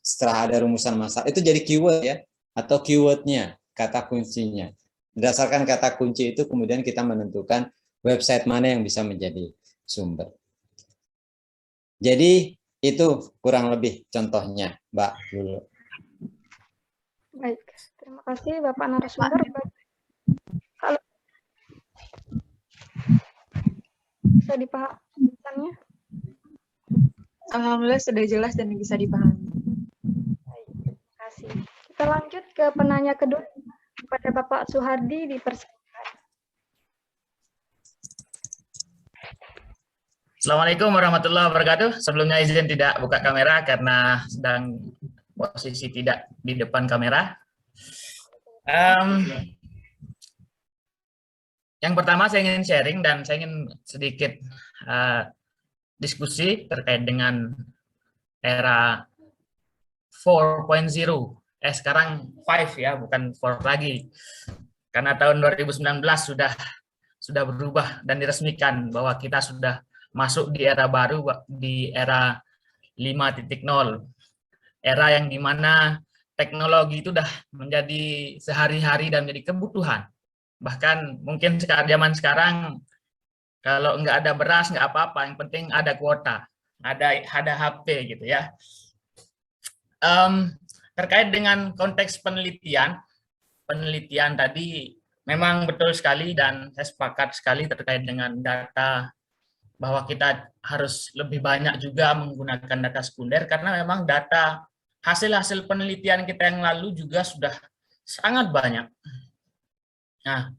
Setelah ada rumusan masalah, itu jadi keyword ya, atau keywordnya, kata kuncinya. Berdasarkan kata kunci itu kemudian kita menentukan website mana yang bisa menjadi sumber. Jadi itu kurang lebih contohnya, Mbak Lulu. Baik, terima kasih Bapak narasumber. Kalau bisa dipahami? Alhamdulillah sudah jelas dan bisa dipahami. Baik, terima kasih. Kita lanjut ke penanya kedua kepada Bapak Suhardi di Assalamualaikum warahmatullahi wabarakatuh. Sebelumnya izin tidak buka kamera karena sedang posisi tidak di depan kamera. Yang pertama saya ingin sharing dan saya ingin sedikit diskusi terkait dengan era 4.0. Sekarang 5 ya, bukan 4 lagi. Karena tahun 2019 sudah berubah dan diresmikan bahwa kita sudah masuk di era baru, di era 5.0. Era yang dimana teknologi itu sudah menjadi sehari-hari dan menjadi kebutuhan. Bahkan mungkin zaman sekarang kalau nggak ada beras nggak apa-apa, yang penting ada kuota, ada HP gitu ya. Terkait dengan konteks penelitian tadi memang betul sekali dan saya sepakat sekali terkait dengan data, bahwa kita harus lebih banyak juga menggunakan data sekunder karena memang data hasil-hasil penelitian kita yang lalu juga sudah sangat banyak. Nah,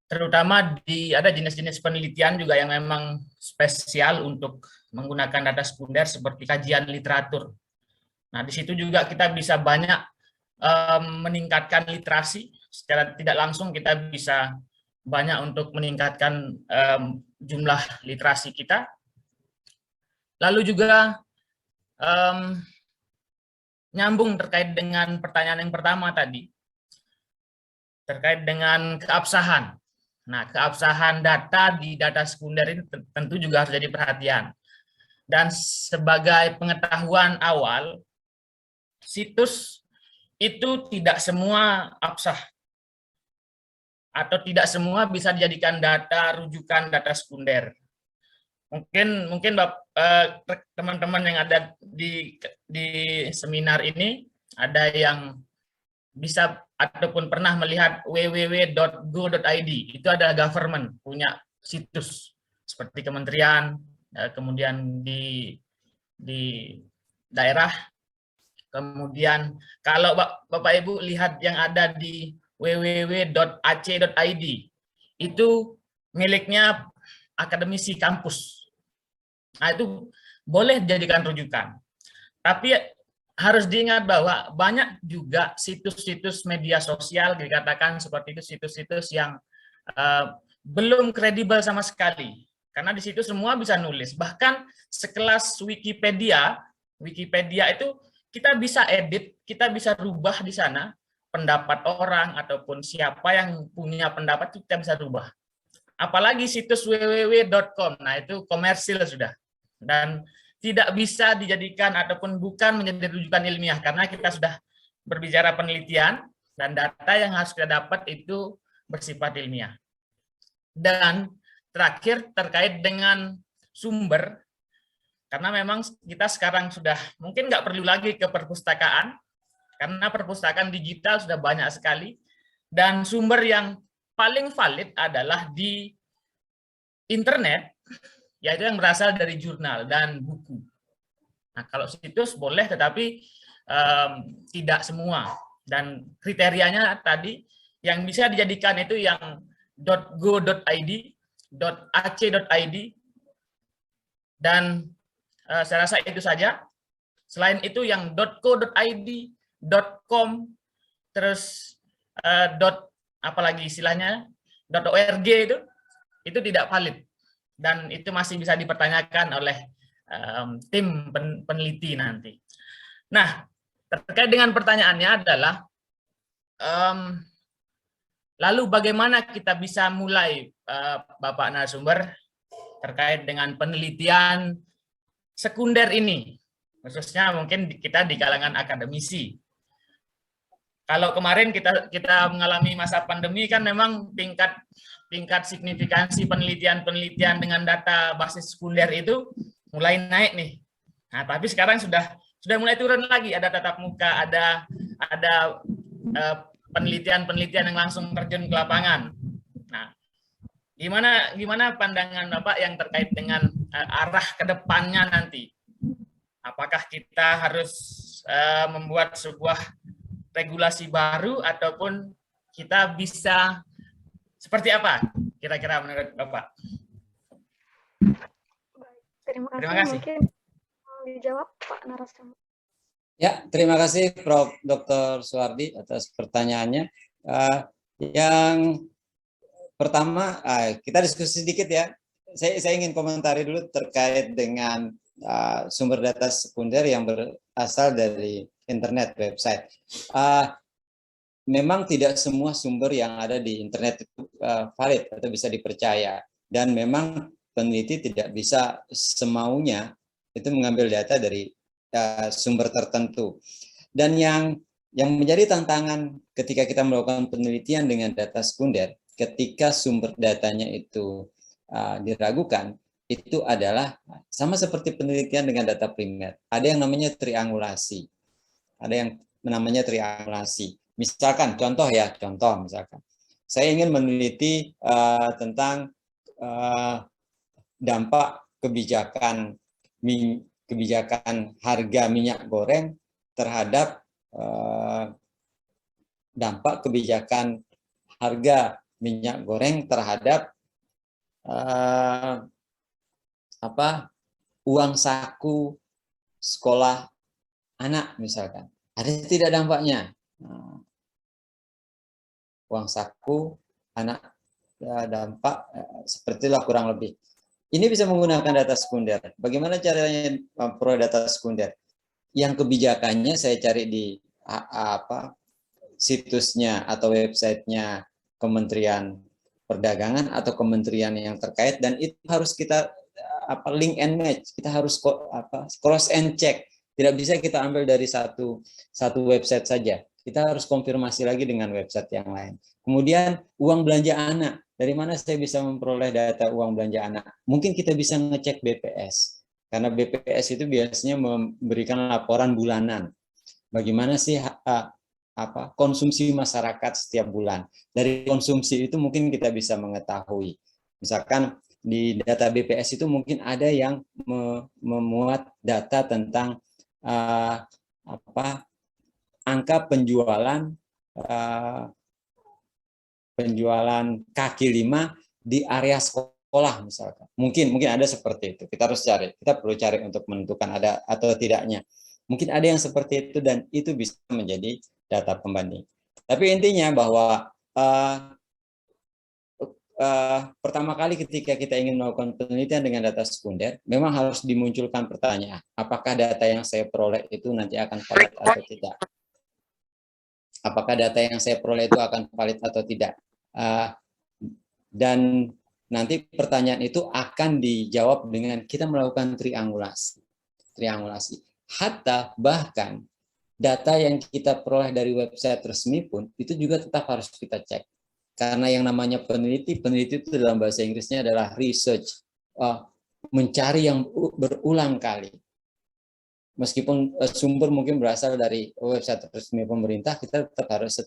terutama ada jenis-jenis penelitian juga yang memang spesial untuk menggunakan data sekunder seperti kajian literatur. Nah, di situ juga kita bisa banyak meningkatkan literasi, secara tidak langsung kita bisa banyak untuk meningkatkan jumlah literasi kita. Lalu juga nyambung terkait dengan pertanyaan yang pertama tadi, terkait dengan keabsahan. Nah, keabsahan data di data sekunder ini tentu juga harus jadi perhatian. Dan sebagai pengetahuan awal, situs itu tidak semua absah atau tidak semua bisa dijadikan data rujukan data sekunder. Mungkin teman-teman yang ada di seminar ini ada yang bisa ataupun pernah melihat www.go.id. Itu adalah government, punya situs seperti kementerian, kemudian di daerah. Kemudian kalau Bapak Ibu lihat yang ada di www.ac.id, itu miliknya akademisi kampus. Nah, itu boleh dijadikan rujukan. Tapi harus diingat bahwa banyak juga situs-situs media sosial dikatakan seperti itu, situs-situs yang belum kredibel sama sekali. Karena di situ semua bisa nulis. Bahkan sekelas Wikipedia itu kita bisa edit, kita bisa rubah di sana pendapat orang ataupun siapa yang punya pendapat itu kita bisa rubah. Apalagi situs www.com, nah itu komersil sudah. Dan tidak bisa dijadikan ataupun bukan menjadi rujukan ilmiah karena kita sudah berbicara penelitian dan data yang harus kita dapat itu bersifat ilmiah. Dan terakhir terkait dengan sumber, karena memang kita sekarang sudah mungkin nggak perlu lagi ke perpustakaan, karena perpustakaan digital sudah banyak sekali, dan sumber yang paling valid adalah di internet, yaitu yang berasal dari jurnal dan buku. Nah, kalau situs boleh, tetapi tidak semua. Dan kriterianya tadi, yang bisa dijadikan itu yang .go.id, .ac.id, dan saya rasa itu saja. Selain itu yang .co.id, .com, terus apalagi istilahnya .org itu tidak valid dan itu masih bisa dipertanyakan oleh tim peneliti nanti. Nah, terkait dengan pertanyaannya adalah lalu bagaimana kita bisa mulai, Bapak narasumber, terkait dengan penelitian sekunder ini, khususnya mungkin kita di kalangan akademisi. Kalau kemarin kita mengalami masa pandemi kan memang tingkat signifikansi penelitian dengan data basis sekunder itu mulai naik nih. Nah, tapi sekarang sudah mulai turun lagi, ada tatap muka, ada penelitian yang langsung terjun ke lapangan. Nah, gimana pandangan Bapak yang terkait dengan arah ke depannya nanti? Apakah kita harus membuat sebuah regulasi baru ataupun kita bisa seperti apa kira-kira menurut Bapak? Terima kasih. Mungkin dijawab Pak narasumber. Ya, terima kasih Prof. Dr. Suwardi atas pertanyaannya. Yang pertama, kita diskusi sedikit ya. Saya ingin komentari dulu terkait dengan sumber data sekunder yang berasal dari internet, website. Memang tidak semua sumber yang ada di internet itu valid atau bisa dipercaya. Dan memang peneliti tidak bisa semaunya itu mengambil data dari sumber tertentu. Dan yang menjadi tantangan ketika kita melakukan penelitian dengan data sekunder, ketika sumber datanya itu diragukan, itu adalah sama seperti penelitian dengan data primer. Ada yang namanya triangulasi. Ada yang namanya triangulasi. Misalkan, contoh misalkan. Saya ingin meneliti tentang dampak kebijakan harga minyak goreng terhadap dampak kebijakan harga minyak goreng terhadap uang saku sekolah anak misalkan. Ada tidak dampaknya? Uang saku anak dampak sepertilah kurang lebih. Ini bisa menggunakan data sekunder. Bagaimana caranya memperoleh data sekunder? Yang kebijakannya saya cari di situsnya atau websitenya Kementerian Perdagangan atau kementerian yang terkait, dan itu harus kita link and match. Kita harus cross and check. Tidak bisa kita ambil dari satu website saja. Kita harus konfirmasi lagi dengan website yang lain. Kemudian uang belanja anak. Dari mana saya bisa memperoleh data uang belanja anak? Mungkin kita bisa ngecek BPS. Karena BPS itu biasanya memberikan laporan bulanan. Bagaimana sih konsumsi masyarakat setiap bulan. Dari konsumsi itu mungkin kita bisa mengetahui. Misalkan di data BPS itu mungkin ada yang memuat data tentang angka penjualan kaki lima di area sekolah misalkan. Mungkin ada seperti itu. Kita harus cari. Kita perlu cari untuk menentukan ada atau tidaknya. Mungkin ada yang seperti itu dan itu bisa menjadi data pembanding. Tapi intinya bahwa pertama kali ketika kita ingin melakukan penelitian dengan data sekunder, memang harus dimunculkan pertanyaan, apakah data yang saya peroleh itu nanti akan valid atau tidak? Apakah data yang saya peroleh itu akan valid atau tidak? Dan nanti pertanyaan itu akan dijawab dengan kita melakukan triangulasi. Hatta bahkan data yang kita peroleh dari website resmi pun itu juga tetap harus kita cek. Karena yang namanya peneliti itu dalam bahasa Inggrisnya adalah research, mencari yang berulang kali. Meskipun sumber mungkin berasal dari website resmi pemerintah, kita harus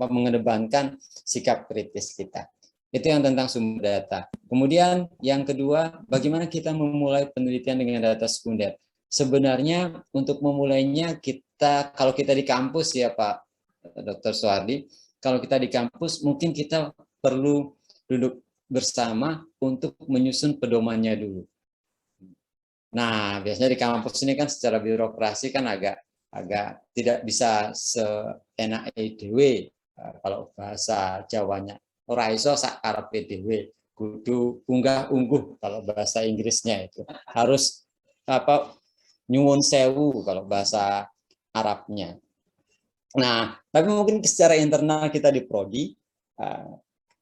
mengedepankan sikap kritis kita. Itu yang tentang sumber data. Kemudian yang kedua, bagaimana kita memulai penelitian dengan data sekunder? Sebenarnya untuk memulainya kalau kita di kampus ya Pak Dr. Soehardi, kalau kita di kampus mungkin kita perlu duduk bersama untuk menyusun pedomannya dulu. Nah, biasanya di kampus ini kan secara birokrasi kan agak tidak bisa seenak EDW, kalau bahasa Jawanya. Ora iso sak karepe dhewe, kudu unggah-ungguh kalau bahasa Inggrisnya itu. Harus nyuwun sewu kalau bahasa Arabnya. Nah, tapi mungkin secara internal kita di prodi,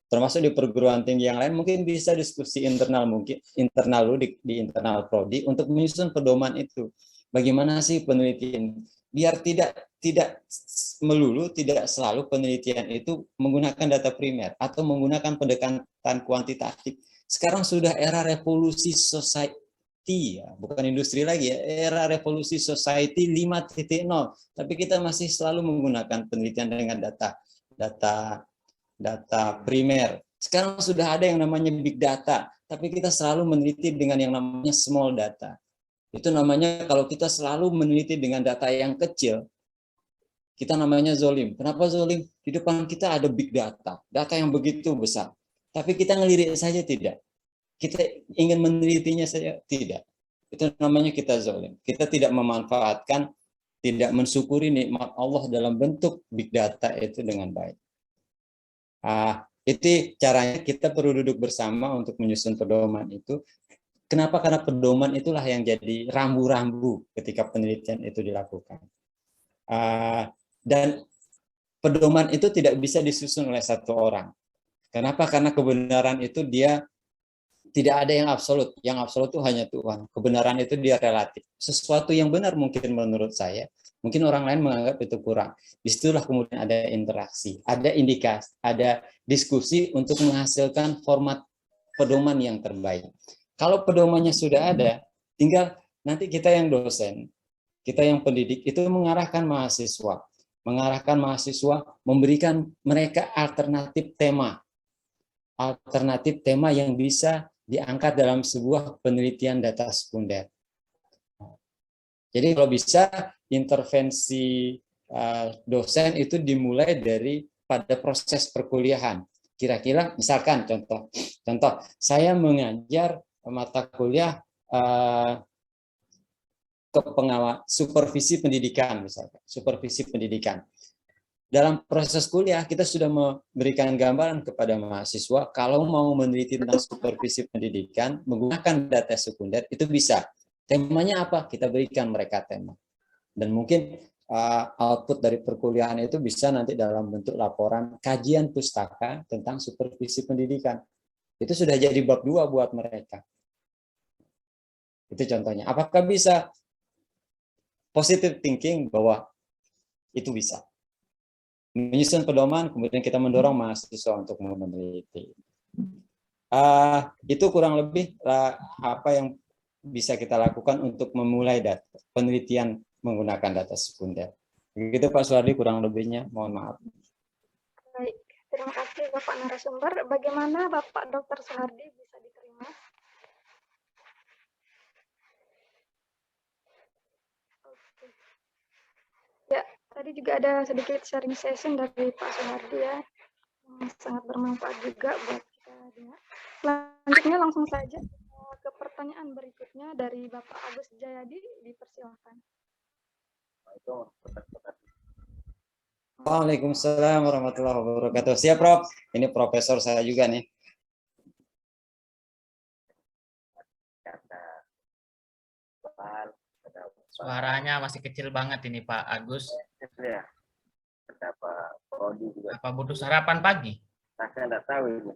termasuk di perguruan tinggi yang lain, mungkin bisa diskusi internal dulu di internal prodi untuk menyusun pedoman itu. Bagaimana sih penelitian? Biar tidak melulu, tidak selalu penelitian itu menggunakan data primer atau menggunakan pendekatan kuantitatif. Sekarang sudah era revolusi society. Ya, bukan industri lagi ya, era revolusi society 5.0, tapi kita masih selalu menggunakan penelitian dengan data primer. Sekarang sudah ada yang namanya big data, tapi kita selalu meneliti dengan yang namanya small data. Itu namanya kalau kita selalu meneliti dengan data yang kecil, kita namanya zolim. Kenapa zolim? Di depan kita ada big data, data yang begitu besar, tapi kita ngelirik saja tidak. Kita ingin menelitinya saja tidak. Itu namanya kita zalim. Kita tidak memanfaatkan, tidak mensyukuri nikmat Allah dalam bentuk big data itu dengan baik. Itu caranya kita perlu duduk bersama untuk menyusun pedoman itu. Kenapa? Karena pedoman itulah yang jadi rambu-rambu ketika penelitian itu dilakukan. Dan pedoman itu tidak bisa disusun oleh satu orang. Kenapa? Karena kebenaran itu dia tidak ada yang absolut. Yang absolut itu hanya Tuhan. Kebenaran itu dia relatif. Sesuatu yang benar mungkin menurut saya, mungkin orang lain menganggap itu kurang. Disitulah kemudian ada interaksi, ada indikasi, ada diskusi untuk menghasilkan format pedoman yang terbaik. Kalau pedomannya sudah ada, tinggal nanti kita yang dosen, kita yang pendidik itu mengarahkan mahasiswa, memberikan mereka alternatif tema yang bisa diangkat dalam sebuah penelitian data sekunder. Jadi kalau bisa intervensi dosen itu dimulai dari pada proses perkuliahan. Kira-kira misalkan contoh saya mengajar mata kuliah supervisi pendidikan misalkan, supervisi pendidikan. Dalam proses kuliah, kita sudah memberikan gambaran kepada mahasiswa, kalau mau meneliti tentang supervisi pendidikan, menggunakan data sekunder, itu bisa. Temanya apa? Kita berikan mereka tema. Dan mungkin output dari perkuliahan itu bisa nanti dalam bentuk laporan kajian pustaka tentang supervisi pendidikan. Itu sudah jadi bab 2 buat mereka. Itu contohnya. Apakah bisa? Positive thinking bahwa itu bisa. Menyusun pedoman, kemudian kita mendorong mahasiswa untuk meneliti. Itu kurang lebih apa yang bisa kita lakukan untuk memulai penelitian menggunakan data sekunder. Begitu Pak Soehardi kurang lebihnya, mohon maaf. Baik, terima kasih Bapak narasumber. Bagaimana Bapak Dr. Soehardi bisa diterima? Oke. Ya, tadi juga ada sedikit sharing session dari Pak Soehardi ya, yang sangat bermanfaat juga buat kita dengar. Selanjutnya langsung saja ke pertanyaan berikutnya dari Bapak Agus Jayadi, dipersilakan. Waalaikumsalam warahmatullahi wabarakatuh. Siap, Prof. Ini profesor saya juga nih. Suaranya masih kecil banget ini Pak Agus. Apa butuh sarapan pagi? Saya nggak tahu ini.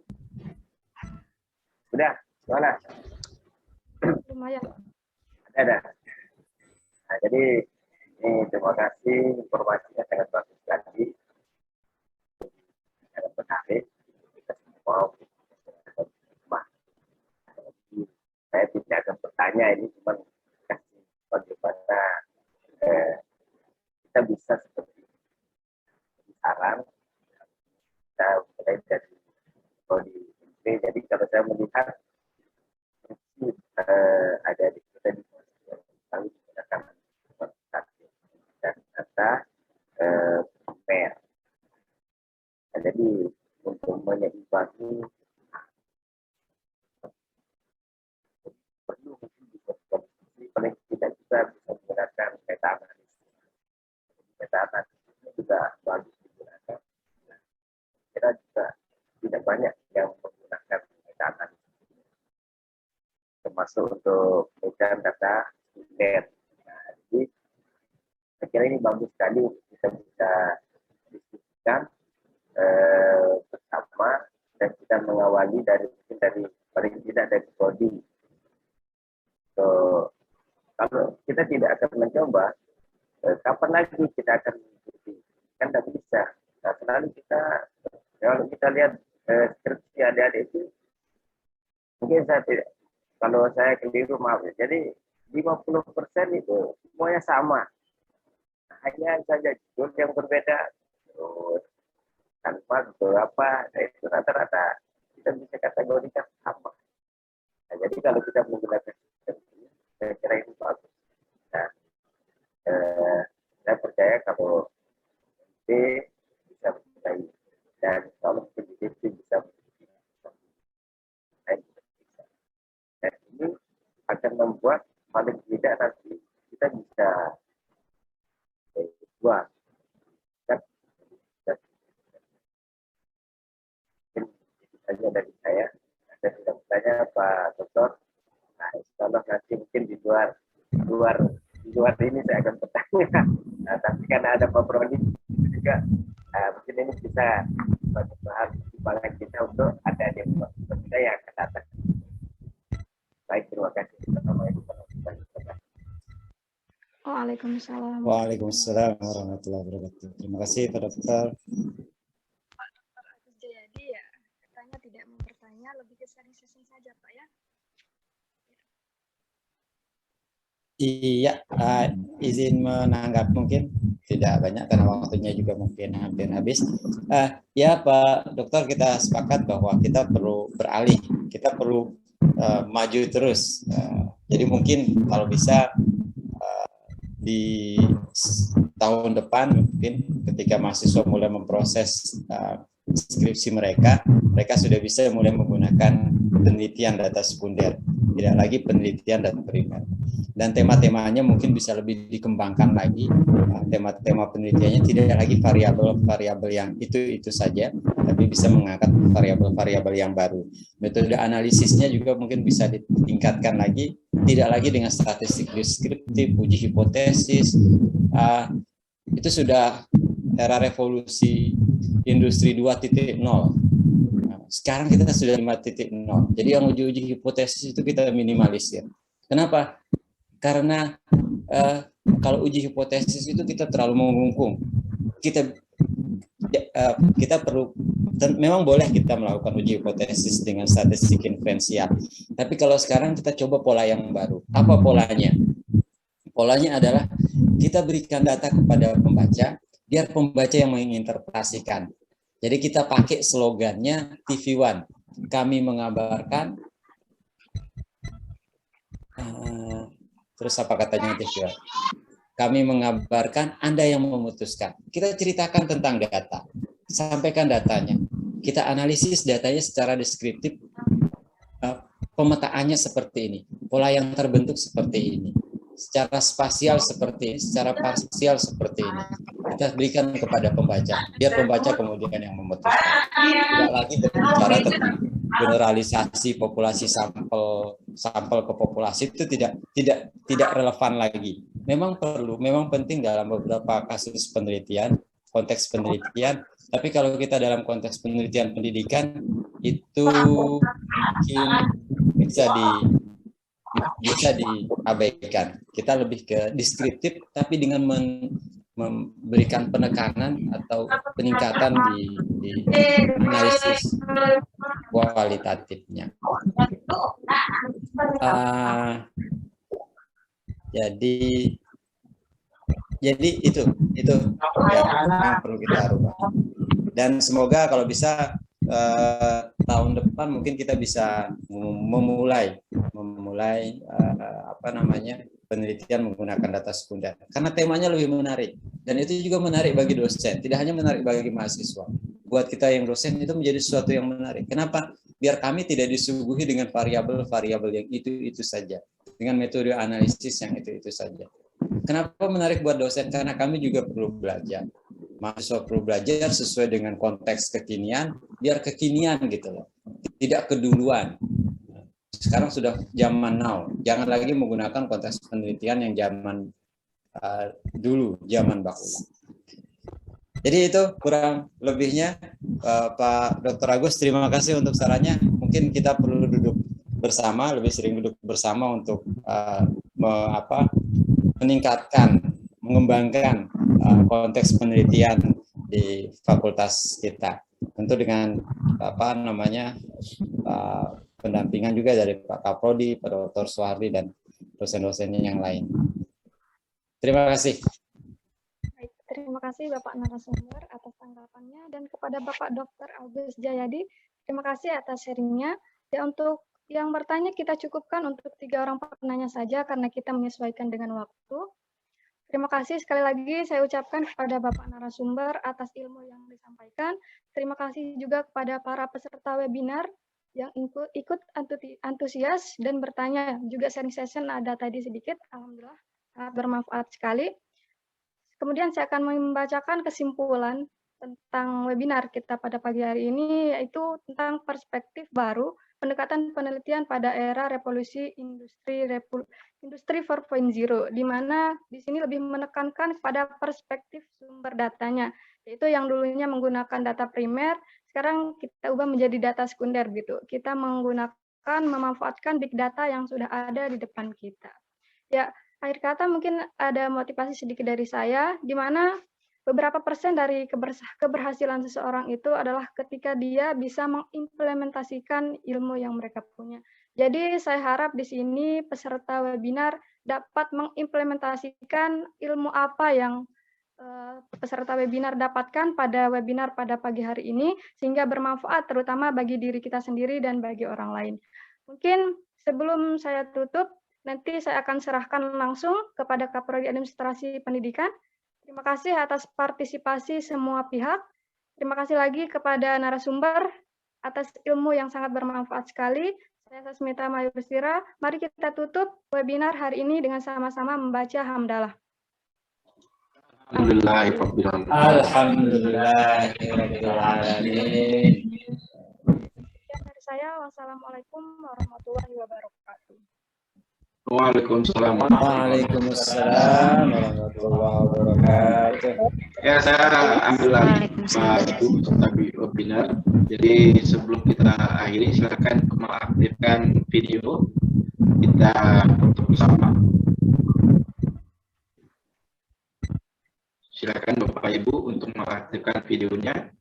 Udah, mana? Lumayan. Ada. Nah, jadi ini terima kasih, informasinya sangat bagus sekali, sangat menarik. Kita semua saya tidak akan bertanya, ini cuma kasih bagaimana kita bisa seperti saran. Kita mulai dari prodi ini. Jadi kalau saya melihat ada di kita di kami menggunakan dan data primer. Nah, jadi untuk menyeimbangi perlu mungkin di paling tidak juga bisa menggunakan meta analisis. Meta analisis ini juga bagus digunakan. Kira juga tidak banyak yang menggunakan meta analisis, termasuk untuk mengumpulkan data primer. Nah, jadi saya kira ini bagus sekali kita bisa diskusikan bersama dan kita mengawali dari paling tidak dari prodi. So, kalau kita tidak akan mencoba, kapan lagi kita akan mengikuti? Kan tidak bisa. Nah, selalu kita, kalau kita lihat skripsi adik-adik itu, mungkin saya tidak, kalau saya keliru maaf ya. Jadi 50% itu semuanya sama. Hanya saja judul yang berbeda. Terus tanpa beberapa, itu rata-rata kita bisa kategorikan sama. Nah, jadi kalau kita menggunakan sistem ini, saya kira itu bagus. Nah, saya percaya kalau nanti bisa mulai dan kalau pendidikan bisa dan ini akan membuat paling tidak nanti kita bisa buat saja dari saya. Saya tidak bertanya Pak Dokter. Nah, kalau nanti mungkin di luar ini saya akan bertanya. Nah, tapi karena ada Pak Brody juga, mungkin ini bisa bagi bahan pertimbangan kita untuk ada yang berbeda yang akan datang. Baik, terima kasih. Assalamualaikum warahmatullahi wabarakatuh. Waalaikumsalam. Waalaikumsalam warahmatullahi wabarakatuh. Terima kasih Pak Dokter. Pak Dokter Agus Jayadi ya, katanya tidak mau bertanya, lebih ke sharing session saja Pak ya. Iya, izin menanggap mungkin tidak banyak karena waktunya juga mungkin hampir habis. Ya Pak Dokter, kita sepakat bahwa kita perlu beralih, kita perlu maju terus. Jadi mungkin kalau bisa di tahun depan mungkin ketika mahasiswa mulai memproses skripsi mereka sudah bisa mulai menggunakan penelitian data sekunder, tidak lagi penelitian data primer. Dan tema-temanya mungkin bisa lebih dikembangkan lagi. Tema-tema penelitiannya tidak lagi variabel-variabel yang itu saja, tapi bisa mengangkat variabel-variabel yang baru. Metode analisisnya juga mungkin bisa ditingkatkan lagi, tidak lagi dengan statistik deskriptif, uji hipotesis. Itu sudah era revolusi industri 2.0. Sekarang kita sudah 5.0. Jadi yang uji-uji hipotesis itu kita minimalisir. Kenapa? Karena kalau uji hipotesis itu kita terlalu mengungkung. Kita perlu, dan memang boleh kita melakukan uji hipotesis dengan statistik inferensial. Tapi kalau sekarang kita coba pola yang baru. Apa polanya? Polanya adalah kita berikan data kepada pembaca, biar pembaca yang menginterpretasikan. Jadi kita pakai slogannya TV One. Kami mengabarkan, terus apa katanya TV One? Kami mengabarkan, Anda yang memutuskan. Kita ceritakan tentang data, sampaikan datanya. Kita analisis datanya secara deskriptif, pemetaannya seperti ini, pola yang terbentuk seperti ini, secara spasial seperti ini, secara parsial seperti ini. kita berikan kepada pembaca, biar pembaca kemudian yang memutuskan. Tidak lagi berbicara tentang generalisasi populasi sampel ke populasi, itu tidak relevan lagi. Memang perlu, memang penting dalam beberapa kasus penelitian, konteks penelitian, tapi kalau kita dalam konteks penelitian pendidikan itu mungkin bisa diabaikan. Kita lebih ke deskriptif, tapi dengan memberikan penekanan atau peningkatan di analisis kualitatifnya. Jadi itu yang perlu kita rubah. Dan semoga kalau bisa tahun depan mungkin kita bisa memulai penelitian menggunakan data sekunder, karena temanya lebih menarik dan itu juga menarik bagi dosen, tidak hanya menarik bagi mahasiswa. Buat kita yang dosen itu menjadi sesuatu yang menarik. Kenapa? Biar kami tidak disuguhi dengan variabel-variabel yang itu saja, dengan metode analisis yang itu saja. Kenapa menarik buat dosen? Karena kami juga perlu belajar. Mahasiswa perlu belajar sesuai dengan konteks kekinian, biar kekinian gitu loh, tidak keduluan. Sekarang sudah zaman now, jangan lagi menggunakan konteks penelitian yang zaman dulu, zaman bahula. Jadi itu kurang lebihnya, Pak Dr. Agus, terima kasih untuk sarannya. Mungkin kita perlu duduk bersama, lebih sering duduk bersama untuk meningkatkan, mengembangkan konteks penelitian di fakultas kita. Tentu dengan pendampingan juga dari Pak Kaprodi, Pak Dr. Suhardi, dan dosen-dosennya yang lain. Terima kasih. Baik, terima kasih Bapak narasumber atas tanggapannya, dan kepada Bapak Dr. Agus Jayadi, terima kasih atas sharingnya. Dan untuk yang bertanya kita cukupkan untuk 3 orang penanya saja karena kita menyesuaikan dengan waktu. Terima kasih sekali lagi saya ucapkan kepada Bapak narasumber atas ilmu yang disampaikan. Terima kasih juga kepada para peserta webinar yang ikut antusias dan bertanya. Juga sharing session ada tadi sedikit, alhamdulillah sangat bermanfaat sekali. Kemudian saya akan membacakan kesimpulan tentang webinar kita pada pagi hari ini, yaitu tentang perspektif baru pendekatan penelitian pada era revolusi industri 4.0, di mana di sini lebih menekankan pada perspektif sumber datanya, yaitu yang dulunya menggunakan data primer, sekarang kita ubah menjadi data sekunder gitu. Kita memanfaatkan big data yang sudah ada di depan kita. Ya, akhir kata mungkin ada motivasi sedikit dari saya, di mana beberapa persen dari keberhasilan seseorang itu adalah ketika dia bisa mengimplementasikan ilmu yang mereka punya. Jadi saya harap di sini peserta webinar dapat mengimplementasikan ilmu apa yang peserta webinar dapatkan pada webinar pada pagi hari ini, sehingga bermanfaat terutama bagi diri kita sendiri dan bagi orang lain. Mungkin sebelum saya tutup, nanti saya akan serahkan langsung kepada Kaprodi Administrasi Pendidikan. Terima kasih atas partisipasi semua pihak. Terima kasih lagi kepada narasumber atas ilmu yang sangat bermanfaat sekali. Saya Sasmita Mayuristira. Mari kita tutup webinar hari ini dengan sama-sama membaca hamdalah. Alhamdulillahirrahmanirrahim. Dari saya, wassalamualaikum warahmatullahi wabarakatuh. Waalaikumsalam. Waalaikumsalam warahmatullahi wabarakatuh. Ya, saya ambil lagi Pak Ibu tentang webinar. Jadi sebelum kita akhiri, silakan mengaktifkan video kita untuk bersama. Silakan Bapak Ibu untuk mengaktifkan videonya.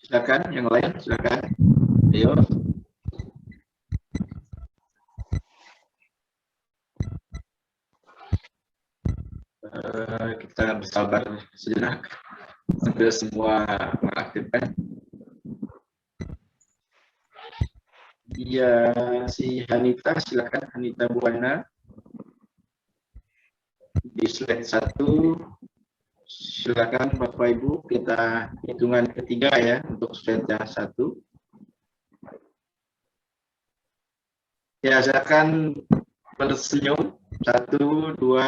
Silakan, yang lain silakan. Ayo. Kita bersabar sejenak sambil semua mengaktifkan. Ya, si Hanita, silakan Hanita Buana. Di slide 1, silakan Bapak Ibu, kita hitungan ketiga ya untuk slide yang 1. Ya, silakan bersenyum. 1, 2,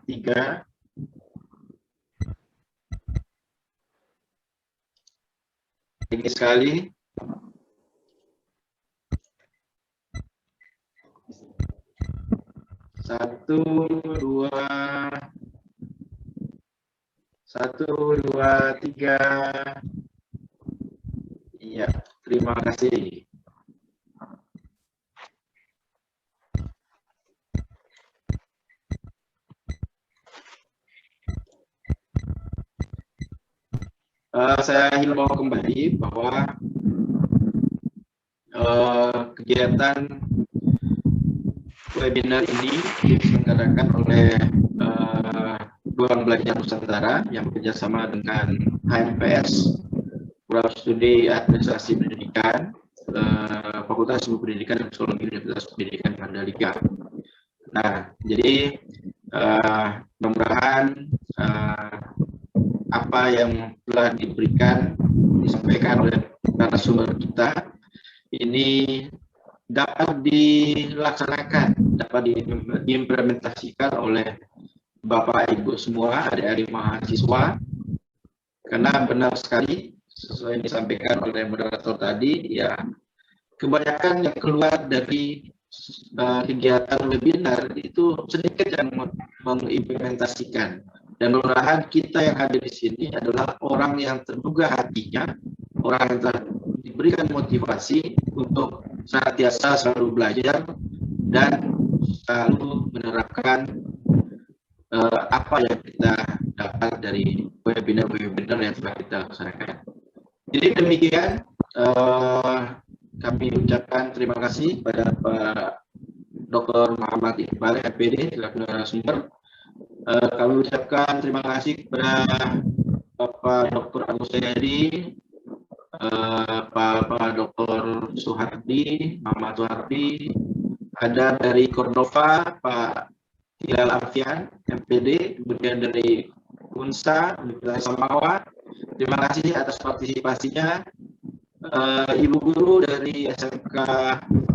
3. Tinggi sekali. 1, 2, 3. Iya, terima kasih. Saya himbau kembali bahwa kegiatan webinar ini diselenggarakan oleh Ruang Belajar Nusantara yang bekerjasama dengan HMPS, Program Studi Administrasi Pendidikan, Fakultas Ilmu Pendidikan dan Psikologi Universitas Pendidikan Mandalika. Nah, jadi mudah-mudahan apa yang telah disampaikan oleh narasumber kita ini dapat dilaksanakan, dapat diimplementasikan oleh Bapak Ibu semua, adik-adik mahasiswa, karena benar sekali sesuai yang disampaikan oleh moderator tadi, ya kebanyakan yang keluar dari kegiatan webinar itu sedikit yang mengimplementasikan. Dan mudah-mudahan kita yang ada di sini adalah orang yang terbuka hatinya, orang yang telah diberikan motivasi untuk senantiasa selalu belajar dan selalu menerapkan apa yang kita dapat dari webinar-webinar yang telah kita laksanakan. Jadi demikian, kami ucapkan terima kasih kepada Pak Dr. Muhammad Iqbal, MPD, selaku narasumber. Kami ucapkan terima kasih kepada Bapak Dr. Agus Jayadi, Pak Dr. Suhardi, Muhammad Suhardi, ada dari Cordova, Pak Hilal Alfian, MPD, kemudian dari UNSA, Universitas Samawa. Terima kasih atas partisipasinya. Ibu guru dari SMK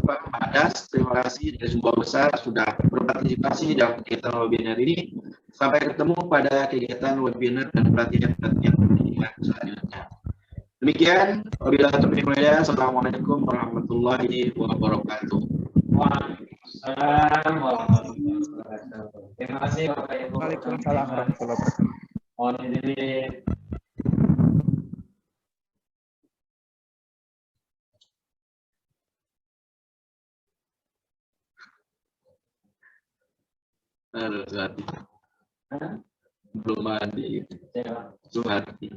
Madas, terima kasih dari Sumbawa Besar sudah berpartisipasi dalam kegiatan webinar ini. Sampai ketemu pada kegiatan webinar dan pelatihan-pelatihan pendidikan selanjutnya. Demikian, wabillahi taufiq wal hidayah. Assalamualaikum warahmatullahi wabarakatuh. Waalaikumsalam warahmatullahi wabarakatuh. Terima kasih Bapak Ibu. Waalaikumsalam warahmatullahi wabarakatuh. Mohon izin. Belum mandi. Suhardi.